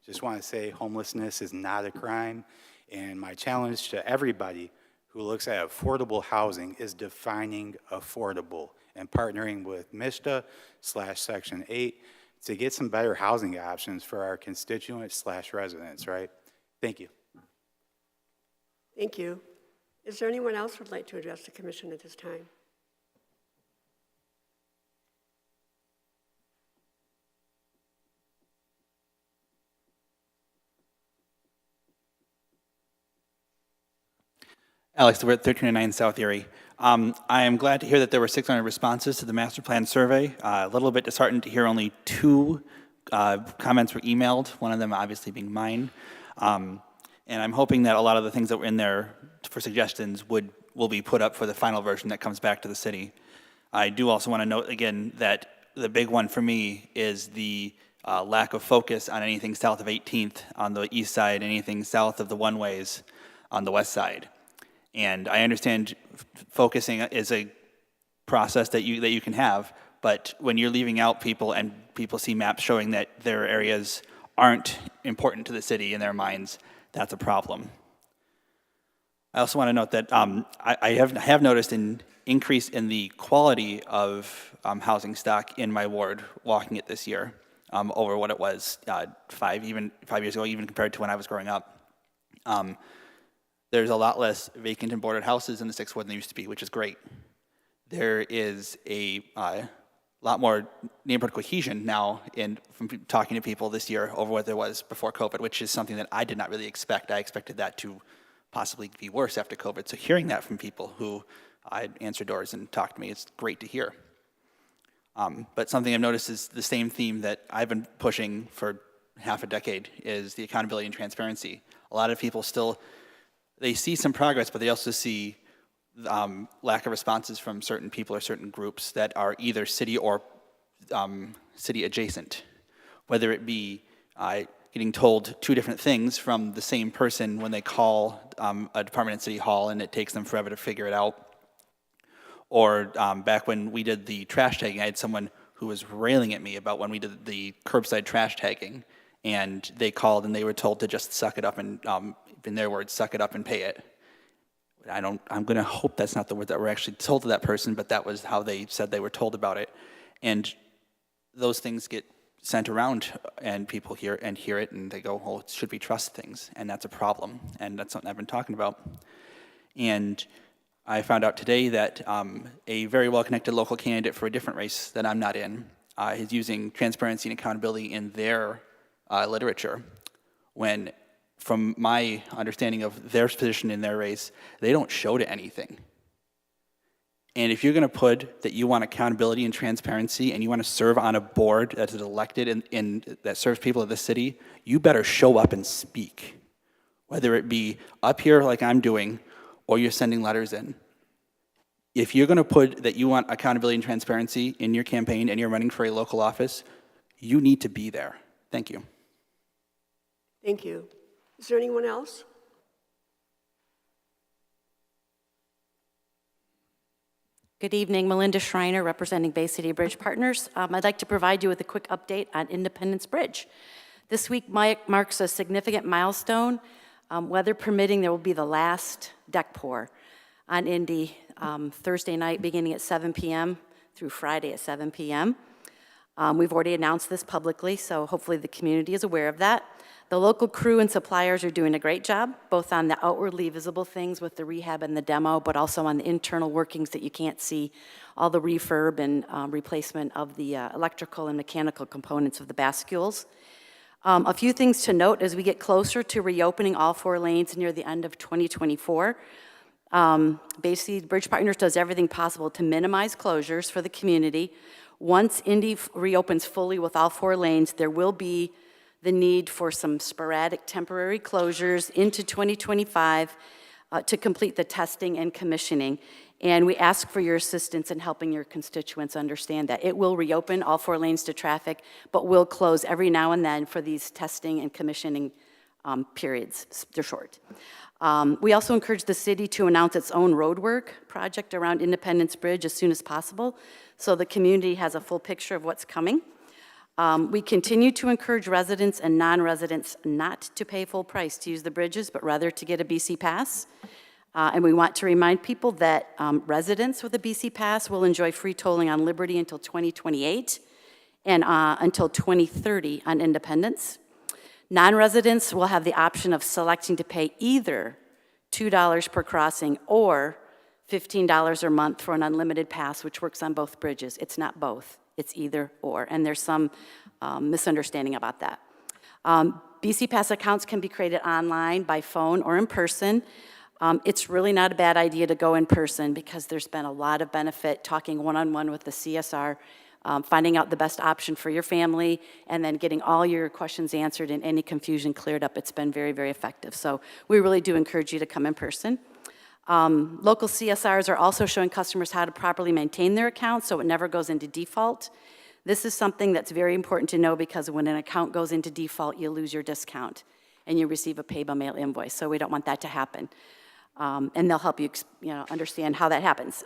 just want to say homelessness is not a crime. And my challenge to everybody who looks at affordable housing is defining affordable and partnering with MISTA/Section 8 to get some better housing options for our constituents/residents, right? Thank you. Thank you. Is there anyone else who would like to address the commission at this time? Alex, we're at 1309 South Erie. I am glad to hear that there were 600 responses to the master plan survey. A little bit disheartened to hear only 2 comments were emailed, one of them obviously being mine. And I'm hoping that a lot of the things that were in there for suggestions will be put up for the final version that comes back to the city. I do also want to note again that the big one for me is the lack of focus on anything south of 18th on the east side, anything south of the one-ways on the west side. And I understand focusing is a process that you can have, but when you're leaving out people and people see maps showing that their areas aren't important to the city in their minds, that's a problem. I also want to note that I have noticed an increase in the quality of housing stock in my ward walking it this year over what it was 5 years ago, even compared to when I was growing up. There's a lot less vacant and boarded houses in the 6th ward than there used to be, which is great. There is a lot more neighborhood cohesion now from talking to people this year over what there was before COVID, which is something that I did not really expect. I expected that to possibly be worse after COVID. So hearing that from people who I'd answer doors and talk to me, it's great to hear. But something I've noticed is the same theme that I've been pushing for half a decade is the accountability and transparency. A lot of people still, they see some progress, but they also see lack of responses from certain people or certain groups that are either city or city adjacent, whether it be getting told two different things from the same person when they call a department at City Hall and it takes them forever to figure it out. Or back when we did the trash tagging, I had someone who was railing at me about when we did the curbside trash tagging, and they called and they were told to just suck it up and, in their words, suck it up and pay it. I'm going to hope that's not the word that we're actually told to that person, but that was how they said they were told about it. And those things get sent around and people hear it and they go, oh, should we trust things? And that's a problem. And that's something I've been talking about. And I found out today that a very well-connected local candidate for a different race that I'm not in is using transparency and accountability in their literature when, from my understanding of their position in their race, they don't show to anything. And if you're going to put that you want accountability and transparency and you want to serve on a board that is elected and that serves people of the city, you better show up and speak. Whether it be up here like I'm doing or you're sending letters in. If you're going to put that you want accountability and transparency in your campaign and you're running for a local office, you need to be there. Thank you. Thank you. Is there anyone else? Good evening, Melinda Schreiner, representing Bay City Bridge Partners. I'd like to provide you with a quick update on Independence Bridge. This week marks a significant milestone. Weather permitting, there will be the last deck pour on Indy Thursday night beginning at 7 p.m. through Friday at 7 p.m. We've already announced this publicly, so hopefully the community is aware of that. The local crew and suppliers are doing a great job, both on the outwardly visible things with the rehab and the demo, but also on the internal workings that you can't see, all the refurb and replacement of the electrical and mechanical components of the bascules. A few things to note as we get closer to reopening all 4 lanes near the end of 2024. Bay City Bridge Partners does everything possible to minimize closures for the community. Once Indy reopens fully with all 4 lanes, there will be the need for some sporadic temporary closures into 2025 to complete the testing and commissioning. And we ask for your assistance in helping your constituents understand that. It will reopen all 4 lanes to traffic, but will close every now and then for these testing and commissioning periods. They're short. We also encourage the city to announce its own roadwork project around Independence Bridge as soon as possible, so the community has a full picture of what's coming. We continue to encourage residents and non-residents not to pay full price to use the bridges, but rather to get a BC Pass. And we want to remind people that residents with a BC Pass will enjoy free tolling on Liberty until 2028 and until 2030 on Independence. Non-residents will have the option of selecting to pay either $2 per crossing or $15 a month for an unlimited pass, which works on both bridges. It's not both. It's either or, and there's some misunderstanding about that. BC Pass accounts can be created online, by phone, or in person. It's really not a bad idea to go in person because there's been a lot of benefit talking one-on-one with the CSR, finding out the best option for your family, and then getting all your questions answered and any confusion cleared up. It's been very, very effective. So we really do encourage you to come in person. Local CSRs are also showing customers how to properly maintain their account so it never goes into default. This is something that's very important to know because when an account goes into default, you lose your discount and you receive a pay-by-mail invoice, so we don't want that to happen. And they'll help you, understand how that happens.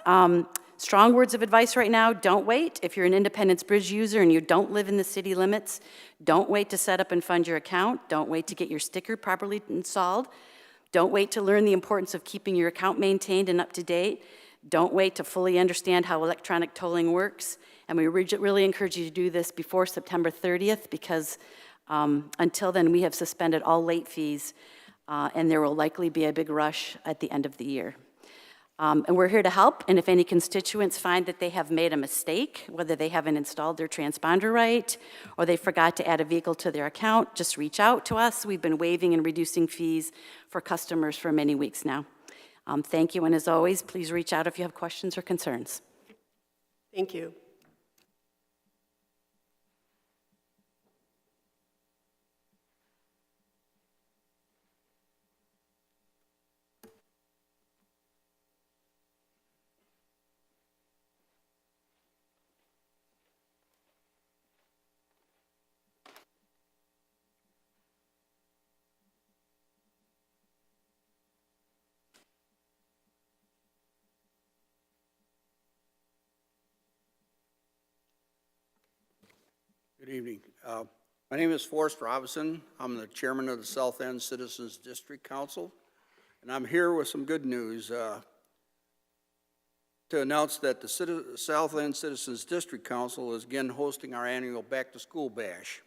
Strong words of advice right now: don't wait. If you're an Independence Bridge user and you don't live in the city limits, don't wait to set up and fund your account. Don't wait to get your sticker properly installed. Don't wait to learn the importance of keeping your account maintained and up to date. Don't wait to fully understand how electronic tolling works. And we really encourage you to do this before September 30th because until then we have suspended all late fees and there will likely be a big rush at the end of the year. And we're here to help, and if any constituents find that they have made a mistake, whether they haven't installed their transponder right, or they forgot to add a vehicle to their account, just reach out to us. We've been waiving and reducing fees for customers for many weeks now. Thank you, and as always, please reach out if you have questions or concerns. Thank you. Good evening. My name is Forrest Robinson. I'm the chairman of the South End Citizens District Council, and I'm here with some good news to announce that the South End Citizens District Council is again hosting our annual Back to School Bash.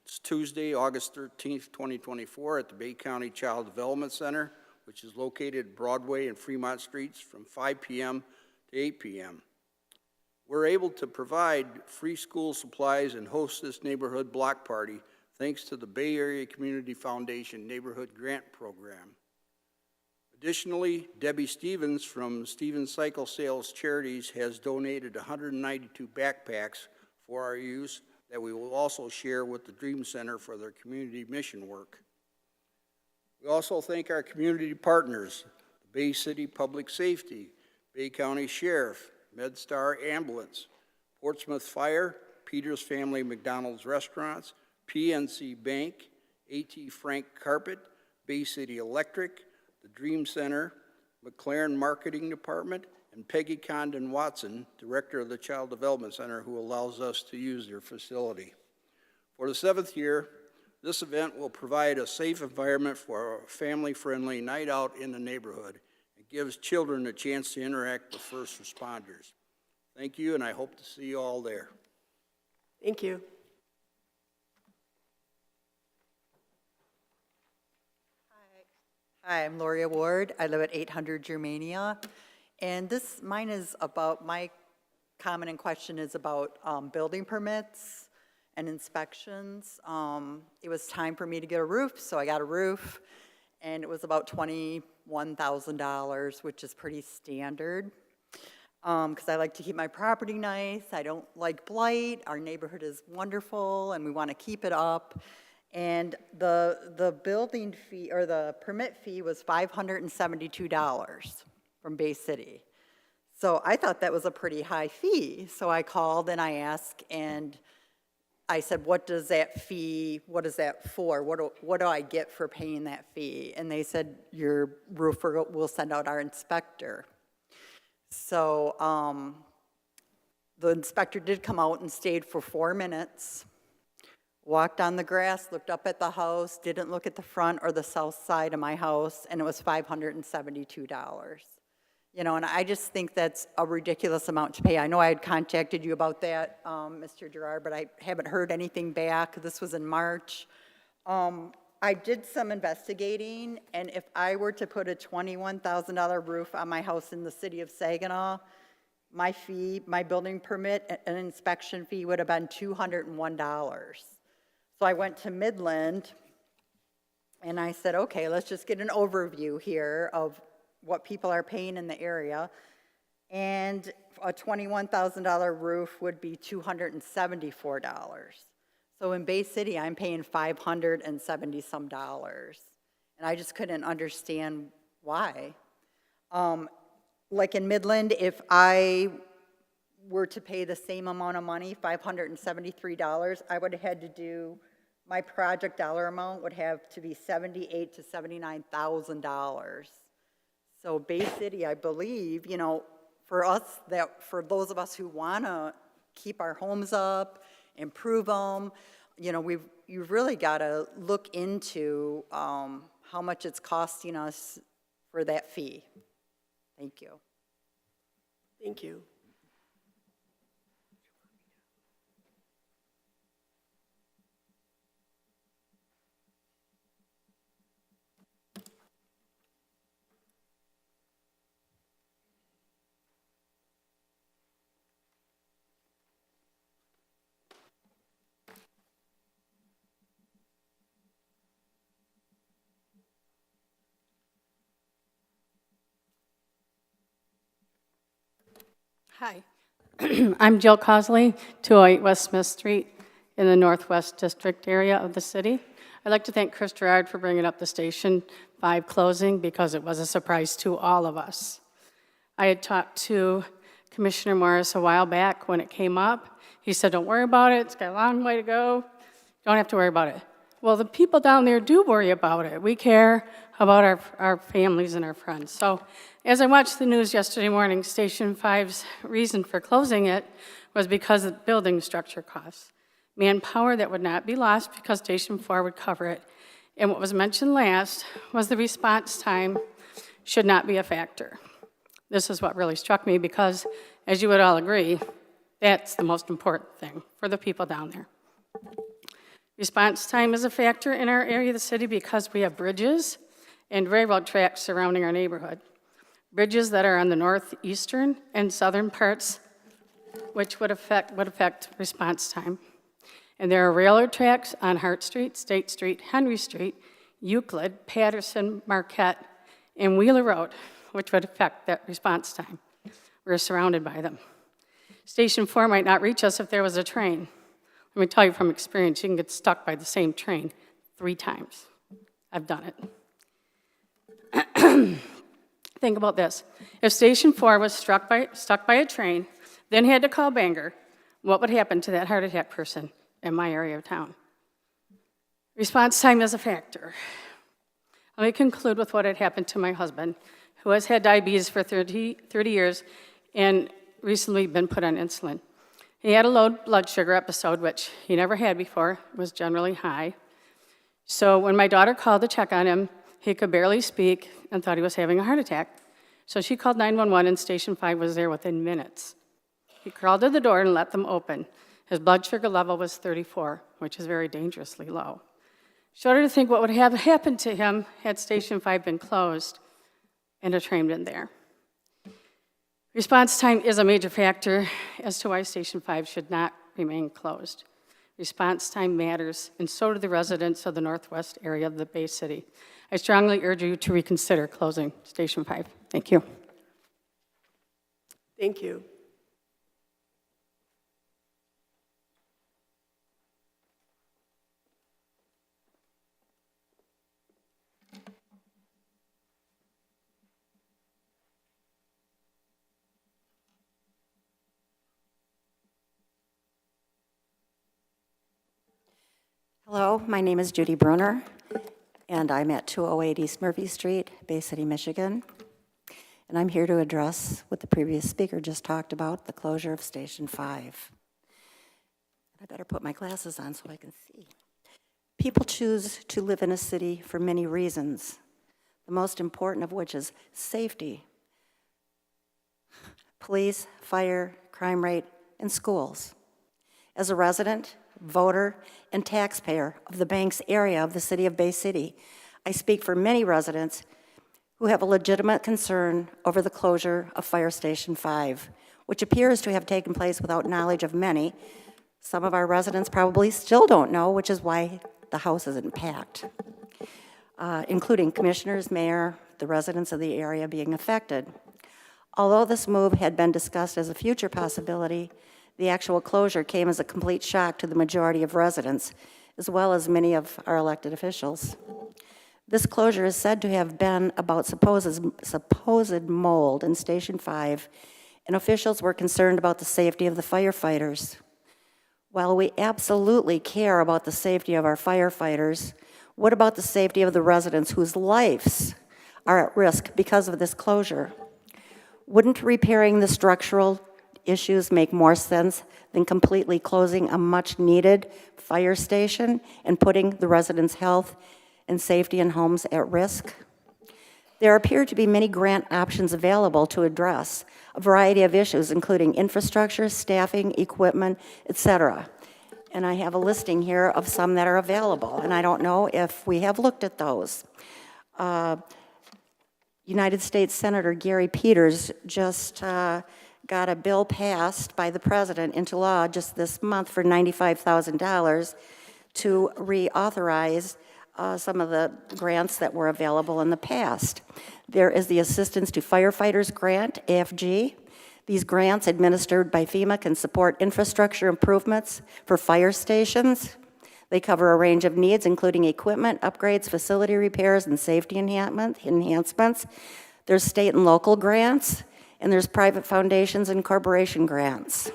It's Tuesday, August 13th, 2024 at the Bay County Child Development Center, which is located at Broadway and Fremont Streets from 5 p.m. to 8 p.m. We're able to provide free school supplies and host this neighborhood block party thanks to the Bay Area Community Foundation Neighborhood Grant Program. Additionally, Debbie Stevens from Stevens Cycle Sales Charities has donated 192 backpacks for our use that we will also share with the Dream Center for their community mission work. We also thank our community partners, the Bay City Public Safety, Bay County Sheriff, MedStar Ambulance, Portsmouth Fire, Peters Family McDonald's Restaurants, PNC Bank, A.T. Frank Carpet, Bay City Electric, the Dream Center, McLaren Marketing Department, and Peggy Condon Watson, Director of the Child Development Center, who allows us to use their facility. For the 7th year, this event will provide a safe environment for a family-friendly night out in the neighborhood. Gives children a chance to interact with first responders. Thank you, and I hope to see you all there. Thank you. Hi, I'm Lori Ward. I live at 800 Germania, and my comment and question is about building permits and inspections. It was time for me to get a roof, so I got a roof, and it was about $21,000, which is pretty standard, because I like to keep my property nice. I don't like blight. Our neighborhood is wonderful, and we want to keep it up. And the building fee, or the permit fee, was $572 from Bay City. So I thought that was a pretty high fee. So I called and I asked, and I said, what is that for? What do I get for paying that fee? And they said, your roofer will send out our inspector. So the inspector did come out and stayed for 4 minutes, walked on the grass, looked up at the house, didn't look at the front or the south side of my house, and it was $572. You know, and I just think that's a ridiculous amount to pay. I know I had contacted you about that, Mr. Gerard, but I haven't heard anything back. This was in March. I did some investigating, and if I were to put a $21,000 roof on my house in the city of Saginaw, my fee, my building permit, and inspection fee would have been $201. So I went to Midland, and I said, okay, let's just get an overview here of what people are paying in the area, and a $21,000 roof would be $274. So in Bay City, I'm paying $570 some, and I just couldn't understand why. Like in Midland, if I were to pay the same amount of money, $573, I would have had to do, my project dollar amount would have to be $78,000 to $79,000. So Bay City, I believe, you know, for those of us who want to keep our homes up, improve them, you know, you've really got to look into how much it's costing us for that fee. Thank you. Thank you. Hi, I'm Jill Cosley, 208 West Smith Street in the Northwest District area of the city. I'd like to thank Chris Gerard for bringing up the Station 5 closing because it was a surprise to all of us. I had talked to Commissioner Morris a while back when it came up. He said, don't worry about it, it's got a long way to go. Don't have to worry about it. Well, the people down there do worry about it. We care about our families and our friends. So as I watched the news yesterday morning, Station 5's reason for closing it was because of building structure costs. Manpower that would not be lost because Station 4 would cover it. And what was mentioned last was the response time should not be a factor. This is what really struck me because, as you would all agree, that's the most important thing for the people down there. Response time is a factor in our area of the city because we have bridges and railroad tracks surrounding our neighborhood. Bridges that are on the northeastern and southern parts, which would affect response time. And there are railroad tracks on Hart Street, State Street, Henry Street, Euclid, Patterson, Marquette, and Wheeler Road, which would affect that response time. We're surrounded by them. Station 4 might not reach us if there was a train. Let me tell you from experience, you can get stuck by the same train 3 times. I've done it. Think about this. If Station 4 was stuck by a train, then had to call Bangor, what would happen to that heart attack person in my area of town? Response time is a factor. Let me conclude with what had happened to my husband, who has had diabetes for 30 years and recently been put on insulin. He had a low blood sugar episode, which he never had before, was generally high. So when my daughter called to check on him, he could barely speak and thought he was having a heart attack. So she called 911 and Station 5 was there within minutes. He crawled to the door and let them open. His blood sugar level was 34, which is very dangerously low. Shudder to think what would have happened to him had Station 5 been closed and a train been there. Response time is a major factor as to why Station 5 should not remain closed. Response time matters, and so do the residents of the northwest area of the Bay City. I strongly urge you to reconsider closing Station 5. Thank you. Thank you. Hello, my name is Judy Brunner, and I'm at 208 East Murphy Street, Bay City, Michigan. And I'm here to address what the previous speaker just talked about, the closure of Station 5. I better put my glasses on so I can see. People choose to live in a city for many reasons, the most important of which is safety. Police, fire, crime rate, and schools. As a resident, voter, and taxpayer of the Banks area of the city of Bay City, I speak for many residents who have a legitimate concern over the closure of Fire Station 5, which appears to have taken place without knowledge of many. Some of our residents probably still don't know, which is why the house isn't packed, including commissioners, mayor, the residents of the area being affected. Although this move had been discussed as a future possibility, the actual closure came as a complete shock to the majority of residents, as well as many of our elected officials. This closure is said to have been about supposed mold in Station 5, and officials were concerned about the safety of the firefighters. While we absolutely care about the safety of our firefighters, what about the safety of the residents whose lives are at risk because of this closure? Wouldn't repairing the structural issues make more sense than completely closing a much-needed fire station and putting the residents' health and safety and homes at risk? There appear to be many grant options available to address a variety of issues, including infrastructure, staffing, equipment, etc. And I have a listing here of some that are available, and I don't know if we have looked at those. United States Senator Gary Peters just got a bill passed by the president into law just this month for $95,000 to reauthorize some of the grants that were available in the past. There is the Assistance to Firefighters Grant, AFG. These grants administered by FEMA can support infrastructure improvements for fire stations. They cover a range of needs, including equipment, upgrades, facility repairs, and safety enhancements. There's state and local grants, and there's private foundations and corporation grants.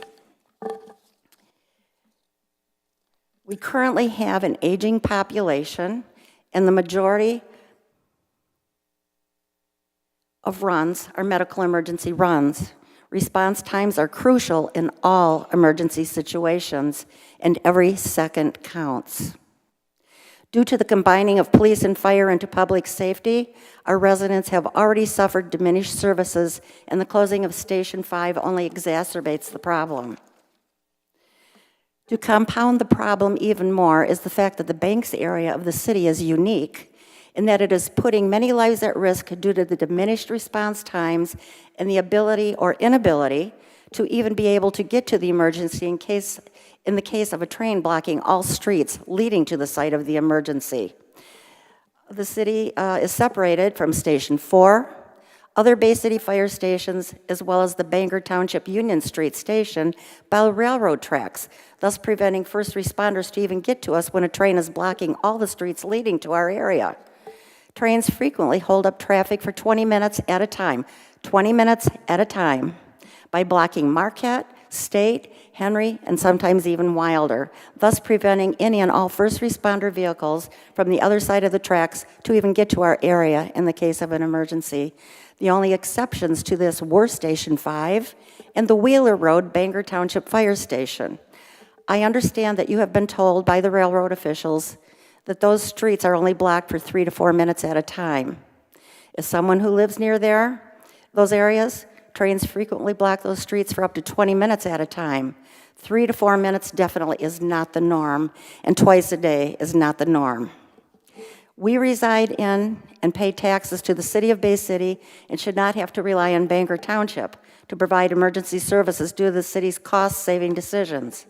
We currently have an aging population, and the majority of runs are medical emergency runs. Response times are crucial in all emergency situations, and every second counts. Due to the combining of police and fire into public safety, our residents have already suffered diminished services, and the closing of Station 5 only exacerbates the problem. To compound the problem even more is the fact that the Banks area of the city is unique in that it is putting many lives at risk due to the diminished response times and the ability or inability to even be able to get to the emergency in the case of a train blocking all streets leading to the site of the emergency. The city is separated from Station 4, other Bay City fire stations, as well as the Bangor Township Union Street Station by railroad tracks, thus preventing first responders to even get to us when a train is blocking all the streets leading to our area. Trains frequently hold up traffic for 20 minutes at a time, by blocking Marquette, State, Henry, and sometimes even Wilder, thus preventing any and all first responder vehicles from the other side of the tracks to even get to our area in the case of an emergency. The only exceptions to this were Station 5 and the Wheeler Road Bangor Township Fire Station. I understand that you have been told by the railroad officials that those streets are only blocked for 3 to 4 minutes at a time. As someone who lives near those areas, trains frequently block those streets for up to 20 minutes at a time. 3 to 4 minutes definitely is not the norm, and twice a day is not the norm. We reside in and pay taxes to the city of Bay City and should not have to rely on Bangor Township to provide emergency services due to the city's cost-saving decisions.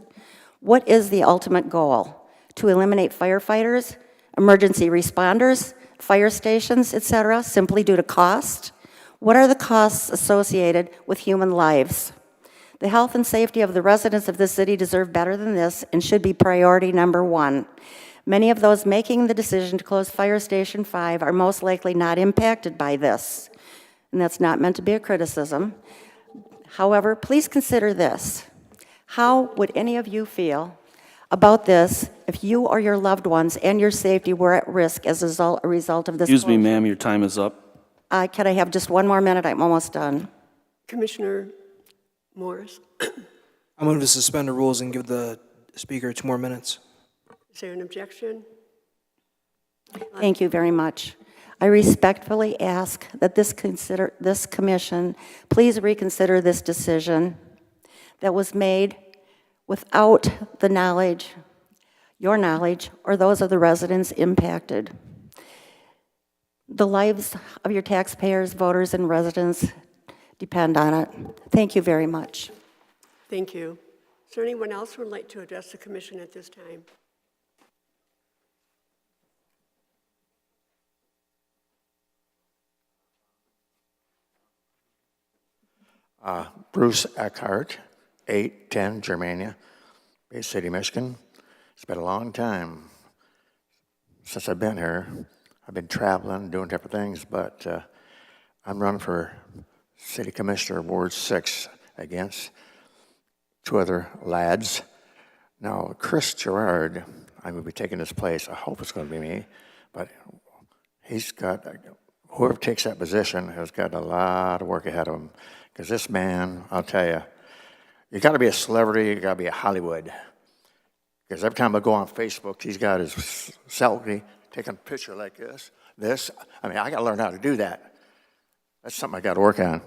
What is the ultimate goal? To eliminate firefighters, emergency responders, fire stations, etc., simply due to cost? What are the costs associated with human lives? The health and safety of the residents of this city deserve better than this and should be priority number one. Many of those making the decision to close Fire Station 5 are most likely not impacted by this, and that's not meant to be a criticism. However, please consider this. How would any of you feel about this if you or your loved ones and your safety were at risk as a result of this? Excuse me, ma'am, your time is up. Can I have just one more minute? I'm almost done. Commissioner Morris, I move to suspend the rules and give the speaker 2 more minutes. is there an objection? Thank you very much. I respectfully ask that this commission please reconsider this decision that was made without the knowledge, your knowledge, or those of the residents impacted. The lives of your taxpayers, voters, and residents depend on it. Thank you very much. Thank you. Is there anyone else who would like to address the commission at this time? Bruce Eckhart, 810 Germania, Bay City, Michigan. It's been a long time since I've been here. I've been traveling, doing different things, but I'm running for City Commissioner, Ward 6, against 2 other lads. Now, Chris Gerard, I'm going to be taking his place. I hope it's going to be me, but he's got, whoever takes that position has got a lot of work ahead of him. Because this man, I'll tell you, you got to be a celebrity, you got to be a Hollywood. Because every time I go on Facebook, he's got his selfie, taking a picture like this. I mean, I got to learn how to do that. That's something I got to work on.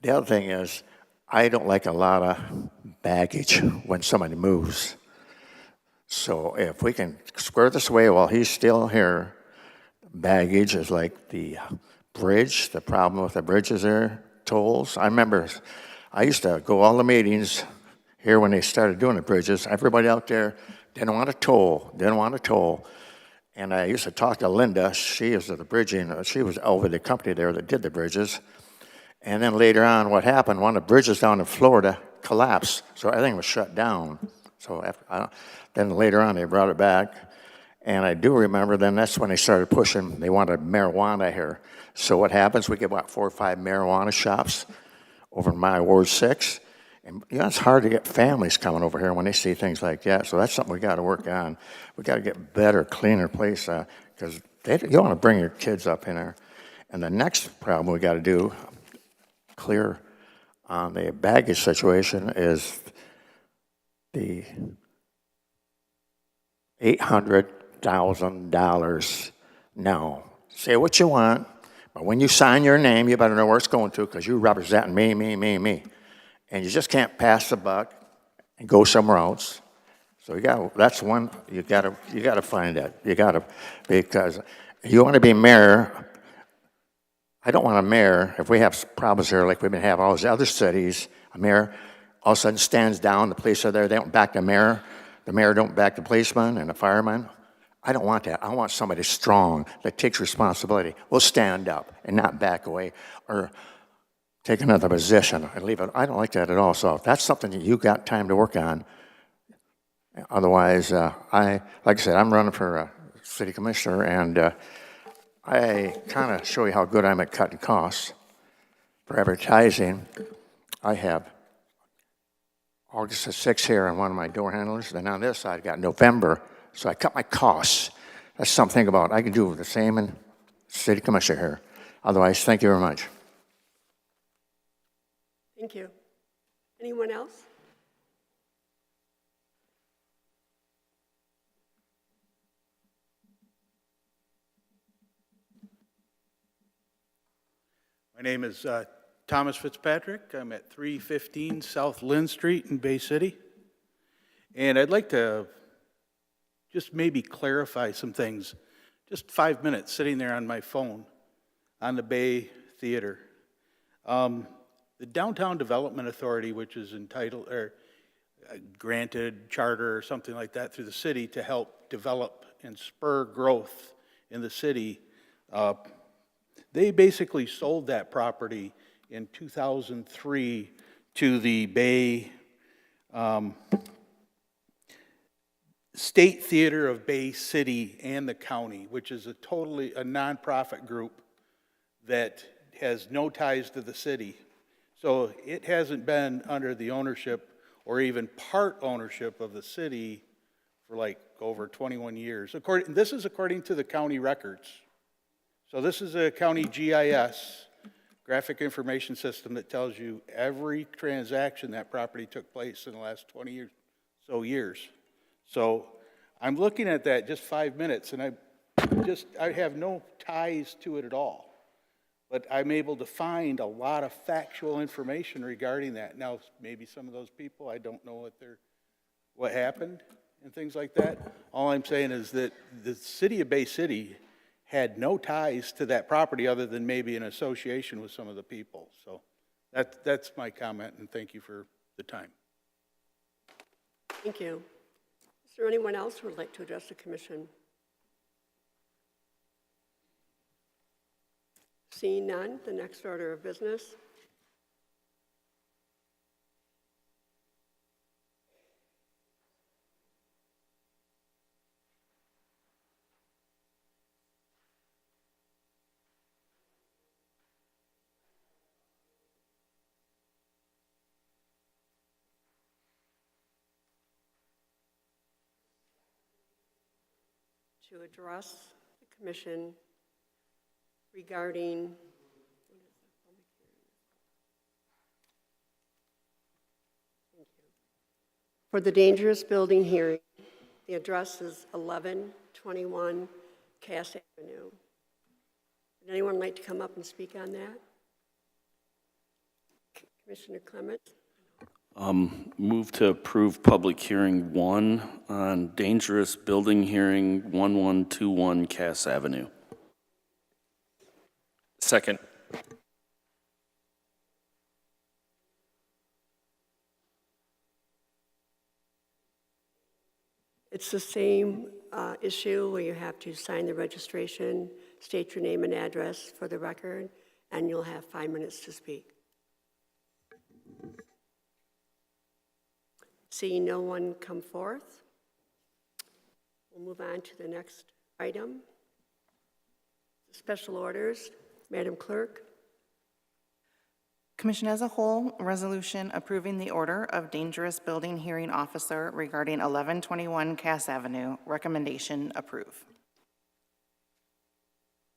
The other thing is, I don't like a lot of baggage when somebody moves. So if we can square this away while he's still here, baggage is like the bridge, the problem with the bridges there, tolls. I remember I used to go all the meetings here when they started doing the bridges. Everybody out there didn't want a toll, And I used to talk to Linda. She is the bridging, she was over the company there that did the bridges. And then later on, what happened, one of the bridges down in Florida collapsed, so everything was shut down. So then later on, they brought it back. And I do remember then that's when they started pushing, they wanted marijuana here. So what happens, we get about 4 or 5 marijuana shops over in my Ward 6. And it's hard to get families coming over here when they see things like that. So that's something we got to work on. We got to get better, cleaner place because you want to bring your kids up in there. And the next problem we got to do, clear on the baggage situation, is the $800,000 now. Say what you want, but when you sign your name, you better know where it's going to because you're representing me, me, me, me. And you just can't pass the buck and go somewhere else. So that's one, you gotta find that. Because you want to be mayor. I don't want a mayor, if we have problems here like we've been having all these other cities, a mayor all of a sudden stands down, the police are there, they don't back the mayor don't back the policeman and the fireman. I don't want that. I want somebody strong that takes responsibility, will stand up and not back away or take another position and leave it. I don't like that at all. So if that's something that you got time to work on, otherwise, like I said, I'm running for city commissioner, and I kind of show you how good I'm at cutting costs. For advertising, I have August the 6th here on one of my door handlers. Then on this side, I got November. So I cut my costs. That's something about I can do the same in city commissioner here. Otherwise, thank you very much. Thank you. Anyone else? My name is Thomas Fitzpatrick. I'm at 315 South Lynn Street in Bay City. And I'd like to just maybe clarify some things. Just 5 minutes sitting there on my phone on the Bay Theater. The Downtown Development Authority, which is entitled or granted charter or something like that through the city to help develop and spur growth in the city, they basically sold that property in 2003 to the Bay State Theater of Bay City and the county, which is a nonprofit group that has no ties to the city. So it hasn't been under the ownership or even part ownership of the city for like over 21 years. This is according to the county records. So this is a county GIS, graphic information system, that tells you every transaction that property took place in the last 20 years. So I'm looking at that just 5 minutes, and I have no ties to it at all. But I'm able to find a lot of factual information regarding that. Now, maybe some of those people, I don't know what happened and things like that. All I'm saying is that the city of Bay City had no ties to that property other than maybe an association with some of the people. So that's my comment, and thank you for the time. Thank you. Is there anyone else who would like to address the commission? Seeing none, the next order of business. To address the commission regarding for the dangerous building hearing. The address is 1121 Cass Avenue. Would anyone like to come up and speak on that? Commissioner Clement? Move to approve public hearing 1 on dangerous building hearing 1121 Cass Avenue. Second. It's the same issue where you have to sign the registration, state your name and address for the record, and you'll have 5 minutes to speak. Seeing no one come forth, we'll move on to the next item. Special orders. Madam Clerk. Commission as a whole, resolution approving the order of dangerous building hearing officer regarding 1121 Cass Avenue. Recommendation approve.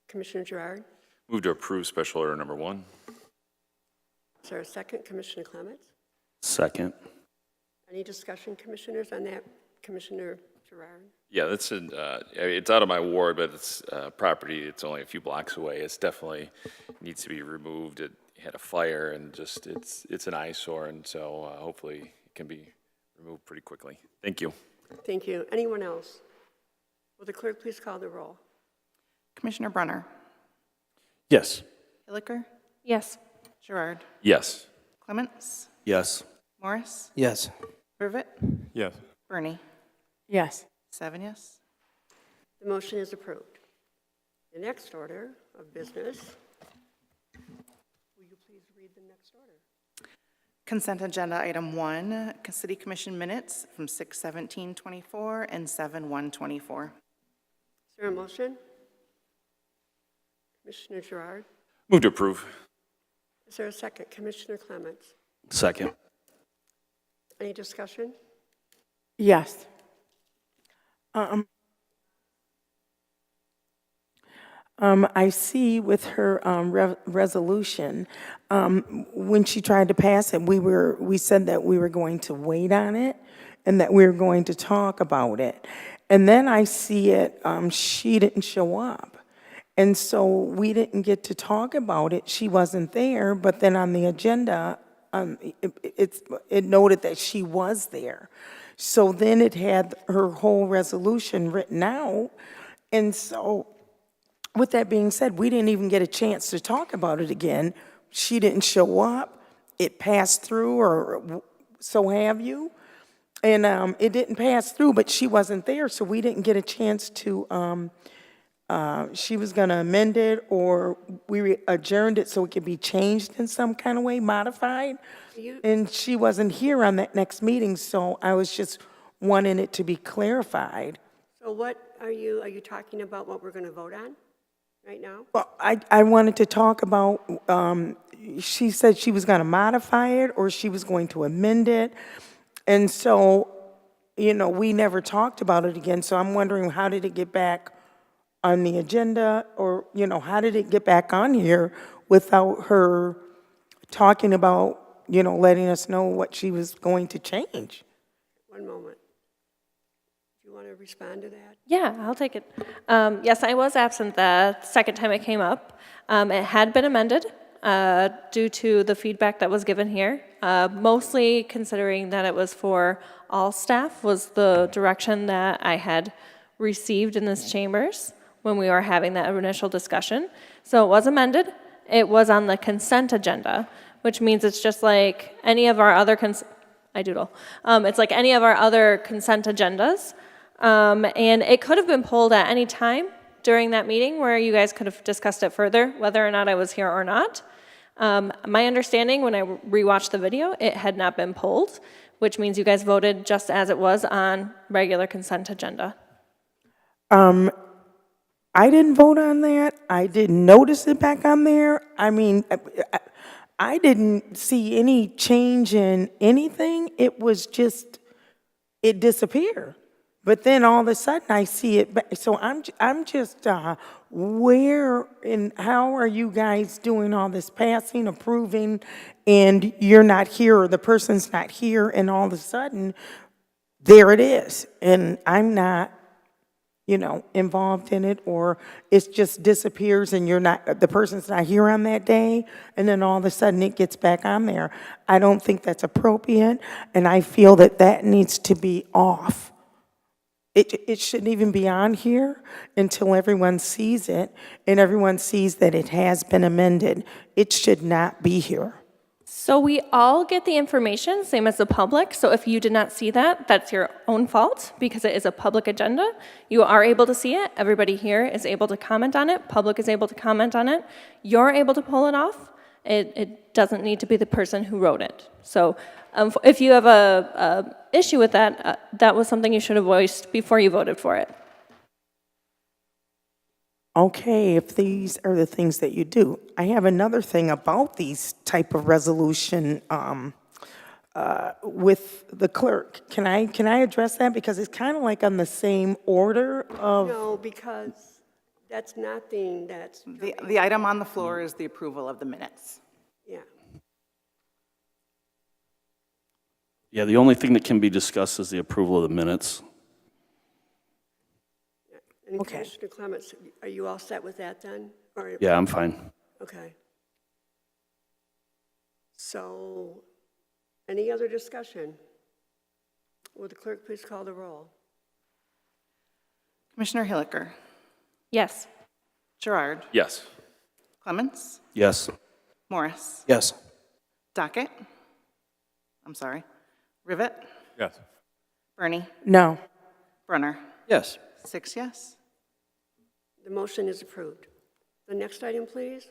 Commissioner Gerard. Move to approve special order number 1. Is there a second? Commissioner Clements. Second. Any discussion, commissioners, on that? Commissioner Gerard. Yeah, that's it's out of my ward, but it's property. It's only a few blocks away. It's definitely needs to be removed. It had a fire, and just it's an eyesore, and so hopefully it can be removed pretty quickly. Thank you. Thank you. Anyone else? Will the clerk please call the roll? Commissioner Brunner, Yes. Hilliker, Yes. Gerard, Yes. Clements, Yes. Morris, Yes. Privet, Yes. Bernie. Yes. 7 yes. The motion is approved. The next order of business. Will you please read the next order? Consent agenda item 1, City Commission minutes from 6/17/24 and 7/1/24. Is there a motion? Commissioner Gerard. Move to approve. Is there a second? Commissioner Clements. Second. Any discussion? Yes. I see with her resolution, when she tried to pass it, we said that we were going to wait on it and that we were going to talk about it. And then I see it, she didn't show up. And so we didn't get to talk about it. She wasn't there, but then on the agenda, it noted that she was there. So then it had her whole resolution written out. And so with that being said, we didn't even get a chance to talk about it again. She didn't show up. It passed through, or so have you. And it didn't pass through, but she wasn't there, so we didn't get a chance to, she was going to amend it, or we adjourned it so it could be changed in some kind of way, modified. And she wasn't here on that next meeting, so I was just wanting it to be clarified. So what are you talking about what we're going to vote on right now? Well, I wanted to talk about, she said she was going to modify it or she was going to amend it. And so, we never talked about it again. So I'm wondering, how did it get back on the agenda? Or, how did it get back on here without her talking about, letting us know what she was going to change? One moment. Do you want to respond to that? Yeah, I'll take it. Yes, I was absent the second time it came up. It had been amended due to the feedback that was given here, mostly considering that it was for all staff was the direction that I had received in this chambers when we were having that initial discussion. So it was amended. It was on the consent agenda, which means it's just like any of our other it's like any of our other consent agendas. And it could have been pulled at any time during that meeting where you guys could have discussed it further, whether or not I was here or not. My understanding when I rewatched the video, it had not been pulled, which means you guys voted just as it was on regular consent agenda. I didn't vote on that. I didn't notice it back on there. I mean, I didn't see any change in anything. It was just, it disappeared. But then all of a sudden I see it back. So I'm just, where and how are you guys doing all this passing, approving, and you're not here, or the person's not here, and all of a sudden, there it is. And I'm not, involved in it, or it just disappears and the person's not here on that day, and then all of a sudden it gets back on there. I don't think that's appropriate, and I feel that needs to be off. It shouldn't even be on here until everyone sees it and everyone sees that it has been amended. It should not be here. So we all get the information, same as the public. So if you did not see that, that's your own fault because it is a public agenda. You are able to see it. Everybody here is able to comment on it. Public is able to comment on it. You're able to pull it off. It doesn't need to be the person who wrote it. So if you have a issue with that, that was something you should have voiced before you voted for it. Okay, if these are the things that you do, I have another thing about these type of resolution with the clerk. Can I address that? Because it's kind of like on the same order of... No, because that's nothing that's... The item on the floor is the approval of the minutes. Yeah. Yeah, the only thing that can be discussed is the approval of the minutes. And Commissioner Clements, are you all set with that then? Or, Yeah, I'm fine. okay. So, any other discussion? Will the clerk please call the roll? Commissioner Hilliker. Yes. Gerard. Yes. Clements. Yes. Morris. Yes. Docket. I'm sorry. Rivet. Yes. Bernie. No. Brunner. Yes. 6 yes. The motion is approved. The next item, please.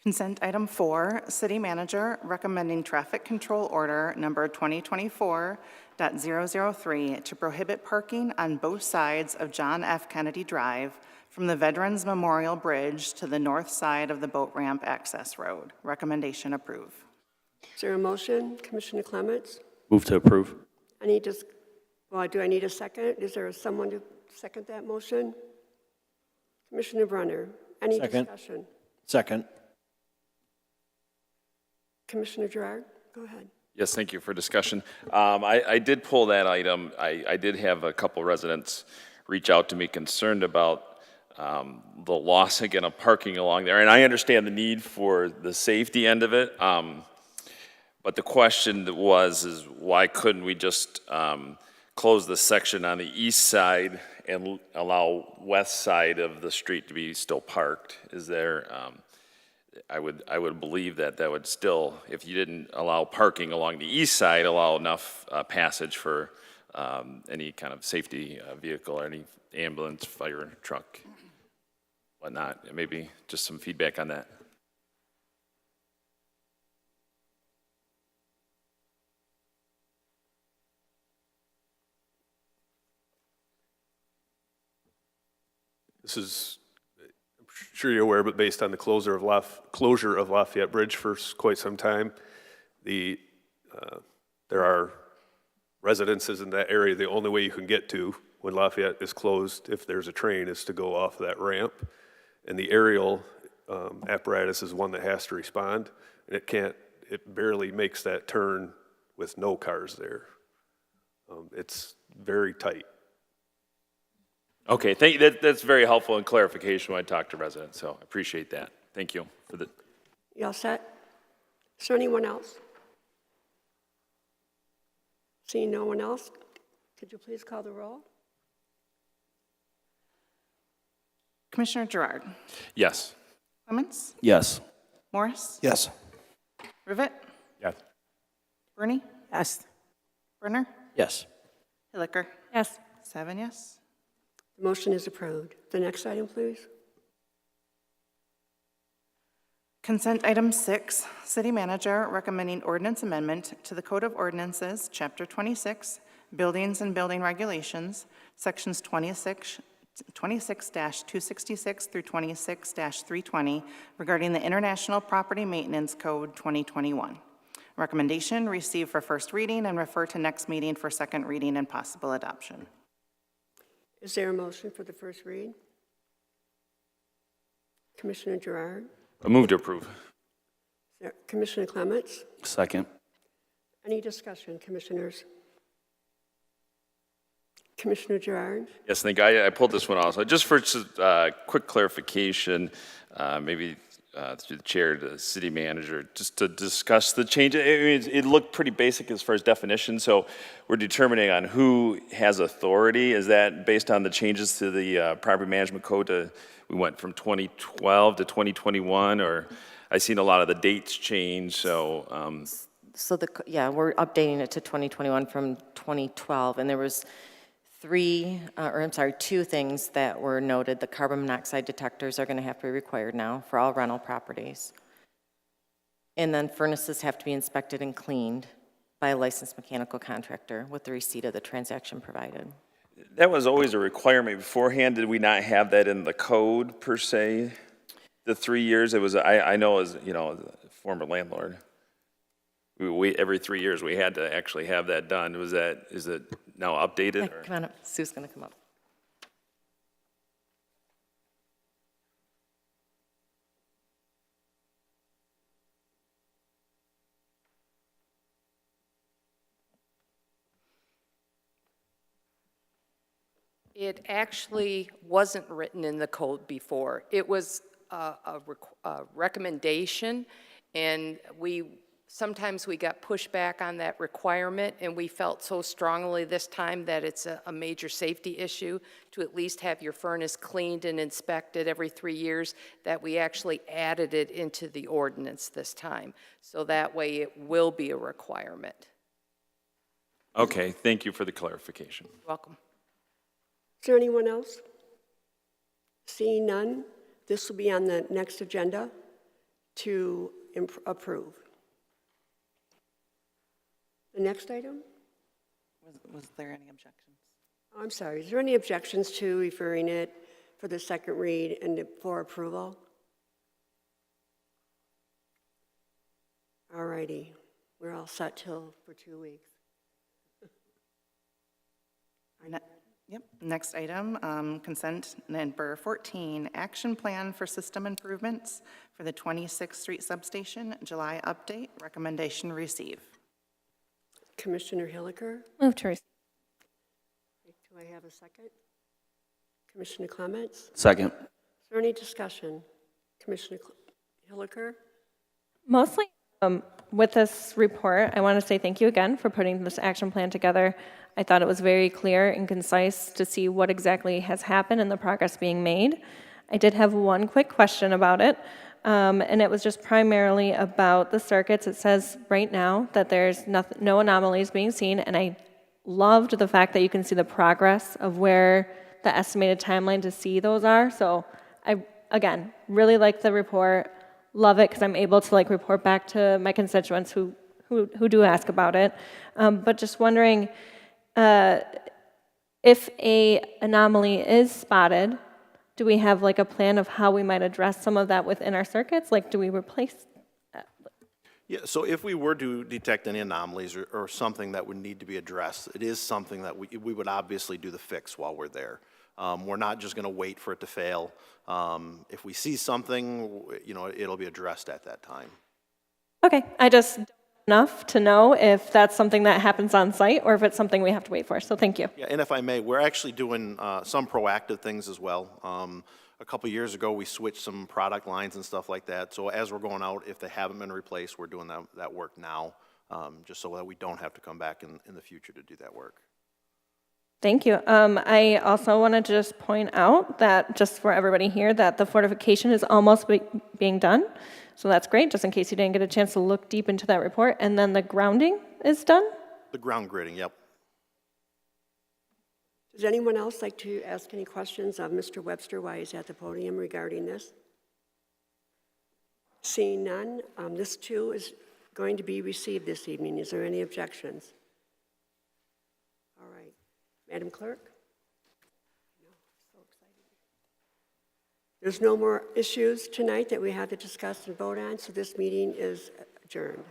Consent item 4, City Manager recommending traffic control order number 2024.003 to prohibit parking on both sides of John F. Kennedy Drive from the Veterans Memorial Bridge to the north side of the boat ramp access road. Recommendation approve. Is there a motion? Commissioner Clements? Move to approve. Well, do I need a second? Is there someone to second that motion? Commissioner Brunner, any discussion? Second. Commissioner Gerard, go ahead. Yes, thank you for discussion. I did pull that item. I did have a couple residents reach out to me concerned about the loss again of parking along there. And I understand the need for the safety end of it. But the question is why couldn't we just close the section on the east side and allow west side of the street to be still parked? Is there, I would believe that would still, if you didn't allow parking along the east side, allow enough passage for any kind of safety vehicle or any ambulance, fire truck, whatnot. Maybe just some feedback on that. This is, I'm sure you're aware, but based on the closure of Lafayette Bridge for quite some time, there are residences in that area. The only way you can get to when Lafayette is closed, if there's a train, is to go off that ramp. And the aerial apparatus is one that has to respond, and it barely makes that turn with no cars there. It's very tight. Okay, thank you. That's very helpful in clarification when I talk to residents, so I appreciate that. Thank you for the. You all set? Is there anyone else? Seeing no one else, could you please call the roll? Commissioner Gerard. Yes. Clements. Yes. Morris. Yes. Rivet. Yes. Bernie. Yes. Brunner. Yes. Hilliker. Yes. 7 yes. The motion is approved. The next item, please. Consent item 6, City Manager recommending ordinance amendment to the Code of Ordinances, Chapter 26, Buildings and Building Regulations, Sections 26-266 through 26-320 regarding the International Property Maintenance Code 2021. Recommendation, receive for first reading and refer to next meeting for second reading and possible adoption. Is there a motion for the first read? Commissioner Gerard? I move to approve. Commissioner Clements? Second. Any discussion, commissioners? Commissioner Gerard? Yes, thank you. I pulled this one also. Just for quick clarification, maybe through the chair to the city manager, just to discuss the change. It looked pretty basic as far as definition, so we're determining on who has authority. Is that based on the changes to the property management code we went from 2012 to 2021, or I seen a lot of the dates change, so, So yeah, we're updating it to 2021 from 2012, and there was two things that were noted. The carbon monoxide detectors are going to have to be required now for all rental properties. And then furnaces have to be inspected and cleaned by a licensed mechanical contractor with the receipt of the transaction provided. that was always a requirement beforehand. Did we not have that in the code per se? The 3 years, it was, I know as, you know, a former landlord, we every 3 years, we had to actually have that done. Is it now updated? Okay, come on up, Sue's gonna come up. It actually wasn't written in the code before. It was a recommendation, and sometimes we got pushback on that requirement, and we felt so strongly this time that it's a major safety issue to at least have your furnace cleaned and inspected every 3 years, that we actually added it into the ordinance this time. So that way it will be a requirement. Okay, thank you for the clarification. You're welcome. Is there anyone else? Seeing none, this will be on the next agenda to approve. The next item? Was there any objections? Oh, I'm sorry. Is there any objections to referring it for the second read and for approval? All righty. We're all set for 2 weeks. Yep. Next item, consent number 14, action plan for system improvements for the 26th Street substation, July update, recommendation receive. Commissioner Hilliker? Move to receive. Do I have a second? Commissioner Clements? Second. Is there any discussion? Commissioner Hilliker? Mostly with this report, I want to say thank you again for putting this action plan together. I thought it was very clear and concise to see what exactly has happened and the progress being made. I did have one quick question about it, and it was just primarily about the circuits. It says right now that there's no anomalies being seen, and I loved the fact that you can see the progress of where the estimated timeline to see those are. So I, again, really like the report. Love it because I'm able to report back to my constituents who do ask about it. But just wondering, if a anomaly is spotted, do we have a plan of how we might address some of that within our circuits? Do we replace that? Yeah, so if we were to detect any anomalies or something that would need to be addressed, it is something that we would obviously do the fix while we're there. We're not just going to wait for it to fail. If we see something, it'll be addressed at that time. Okay, I just don't know enough to know if that's something that happens on site or if it's something we have to wait for. So thank you. Yeah, and if I may, we're actually doing some proactive things as well. A couple years ago, we switched some product lines and stuff like that. So as we're going out, if they haven't been replaced, we're doing that work now, just so that we don't have to come back in the future to do that work. Thank you. I also want to just point out that, just for everybody here, that the fortification is almost being done. So that's great, just in case you didn't get a chance to look deep into that report. And then the grounding is done? The ground gridding, yep. Does anyone else like to ask any questions of Mr. Webster while he's at the podium regarding this? Seeing none, this too is going to be received this evening. Is there any objections? All right. Madam Clerk? No, so exciting. There's no more issues tonight that we have to discuss and vote on, so this meeting is adjourned.